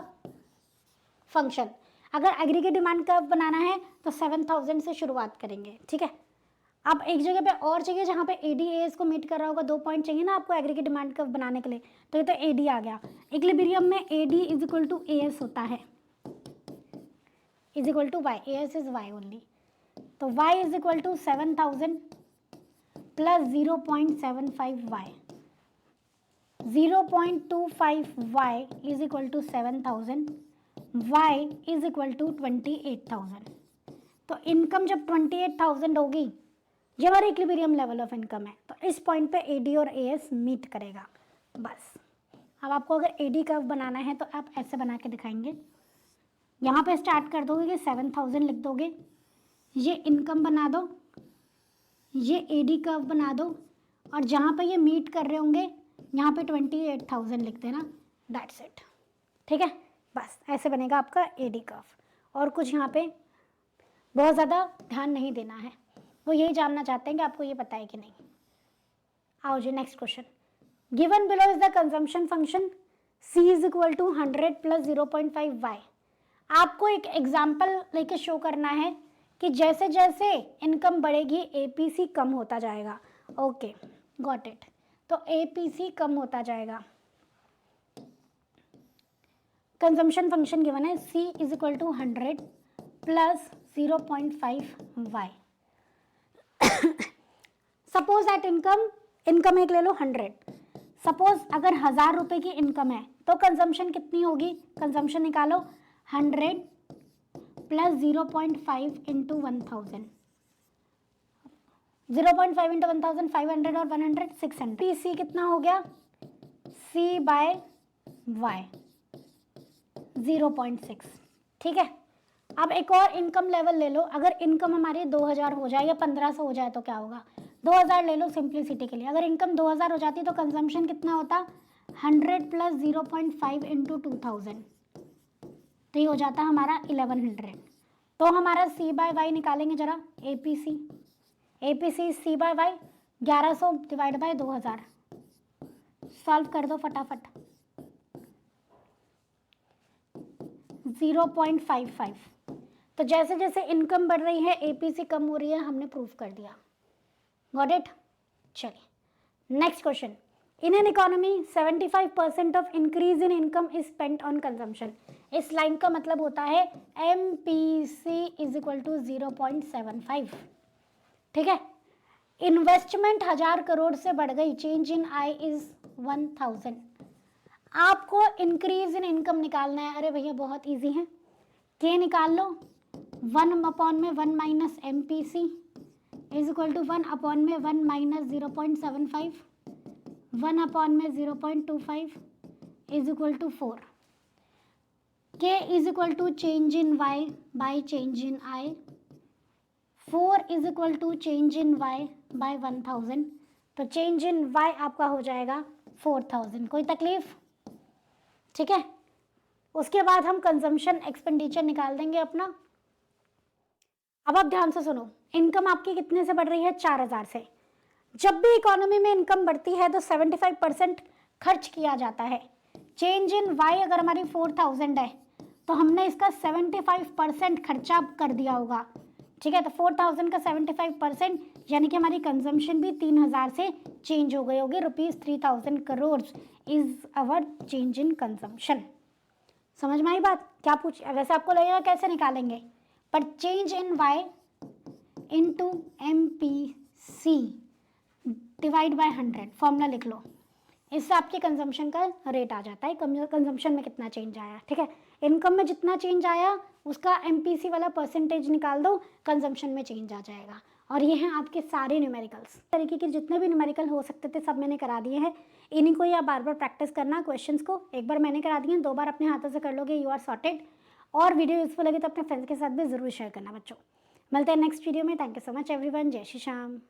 फंक्शन। अगर एग्रीगेट डिमांड का बनाना है तो 7,000 से शुरुआत करेंगे, ठीक है। अब एक जगह पे और चाहिए जहाँ पे ADAS को मीट कर रहा होगा, 2 पॉइंट चाहिए ना आपको एग्रीगेट डिमांड का बनाने के लिए, तो ये तो AD आ गया। इक्विलिब्रियम में AD is equal to AS होता है, is equal to Y, AS is Y only, तो Y is equal to 7,000 plus 0.75 Y, 0.25 Y is equal to 7,000, Y is equal to 28,000। तो इनकम जब 28,000 होगी, ये हमारा इक्विलिब्रियम लेवल ऑफ इनकम है, तो इस पॉइंट पे AD और AS मीट करेगा, बस। अब आपको अगर AD कर्व बनाना है तो आप ऐसे बना के दिखाएंगे, यहाँ पे स्टार्ट कर दोगे कि 7,000 लिख दोगे, ये इनकम बना दो, ये AD कर्व बना दो, और जहाँ पे ये मीट कर रहे होंगे यहाँ पे 28,000 लिख देना, दैट्स इट, ठीक है। बस ऐसे बनेगा आपका AD कर्व, और कुछ यहाँ पे बहुत ज़्यादा ध्यान नहीं देना है, वो यही जानना चाहते हैं कि आपको ये पता है कि नहीं। आओ जी next question. Given below is the consumption function C is equal to 100 plus 0.5 Y. आपको एक एग्जाम्पल लेके शो करना है कि जैसे जैसे इनकम बढ़ेगी APC कम होता जाएगा। ओके गॉट इट, तो APC कम होता जाएगा। कंजम्पशन फंक्शन गिवन है C is equal to 100 plus 0.5 Y. Suppose that income एक ले लो 100, सपोज अगर 1,000 रुपए की इनकम है तो कंजम्पशन कितनी होगी, कंजम्पशन निकालो, 100 प्लस 0.5 इंटू 1000, 0.5 इंटू 1000 500 और 100 600। पी सी कितना हो गया, सी बाय वाई 0.6। ठीक है, अब एक और इनकम लेवल ले लो। अगर इनकम हमारी 2000 हो जाए या 1500 हो जाए तो क्या होगा, 2000 ले लो सिंप्लिसिटी के लिए। अगर इनकम 2000 हो जाती तो कंजम्पशन कितना होता, 100 प्लस 0.5 इंटू 2000, तो ये हो जाता हमारा 1100। तो हमारा सी बाय वाई निकालेंगे जरा, APC C by Y 1100 divide by 2000, solve कर दो फटाफट, 0.55। तो जैसे जैसे इनकम बढ़ रही है एपीसी कम हो रही है, हमने प्रूव कर दिया। Got it. चलिए next question, in an economy 75% of increase in income is spent on consumption. इस लाइन का मतलब होता है एमपीसी इज इक्वल टू 0.75। ठीक है, इन्वेस्टमेंट 1000 करोड़ से बढ़ गई, चेंज इन आई इज 1000। आपको इंक्रीज इन इनकम निकालना है। अरे भैया बहुत इजी है, के निकाल लो, 1/1 minus M P C is equal to 1/1 minus 0.75, 1/0.25 is equal to 4। K is equal to change in Y by change in I, 4 is equal to change in Y by 1000। तो change in Y आपका हो जाएगा 4000। कोई तकलीफ? ठीक है, उसके बाद हम कंजम्पशन एक्सपेंडिचर निकाल देंगे अपना। अब आप ध्यान से सुनो, इनकम आपकी कितने से बढ़ रही है, 4000 से। जब भी इकोनॉमी में इनकम बढ़ती है तो 75% खर्च किया जाता है। चेंज इन वाई अगर हमारी 4000 है तो हमने इसका 75% खर्चा कर दिया होगा। ठीक है, तो 4000 का 75% यानी कि हमारी कंजम्पशन भी 3000 से चेंज हो गई होगी। ₹3000 crore is our change in consumption. समझ में आई बात? क्या पूछ, वैसे आपको लगेगा कैसे निकालेंगे, पर change in Y into M P C divide by 100 formula लिख लो, इससे आपके कंजम्पशन का रेट आ जाता है, कंजम्पशन में कितना चेंज आया। ठीक है, इनकम में जितना चेंज आया उसका एमपीसी वाला परसेंटेज निकाल दो, कंजम्पशन में चेंज आ जाएगा। और ये हैं आपके सारे न्यूमेरिकल्स। तरीके के जितने भी न्यूमेरिकल हो सकते थे सब मैंने करा दिए हैं। इन्हीं को या बार बार प्रैक्टिस करना क्वेश्चंस को। एक बार मैंने करा दिए, 2 बार अपने हाथों से कर लोगे, यू आर सॉर्टेड। और वीडियो यूजफुल लगे तो अपने फ्रेंड्स के साथ भी जरूर शेयर करना बच्चों। मिलते हैं नेक्स्ट वीडियो में। Thank you so much everyone. जय श्री श्याम।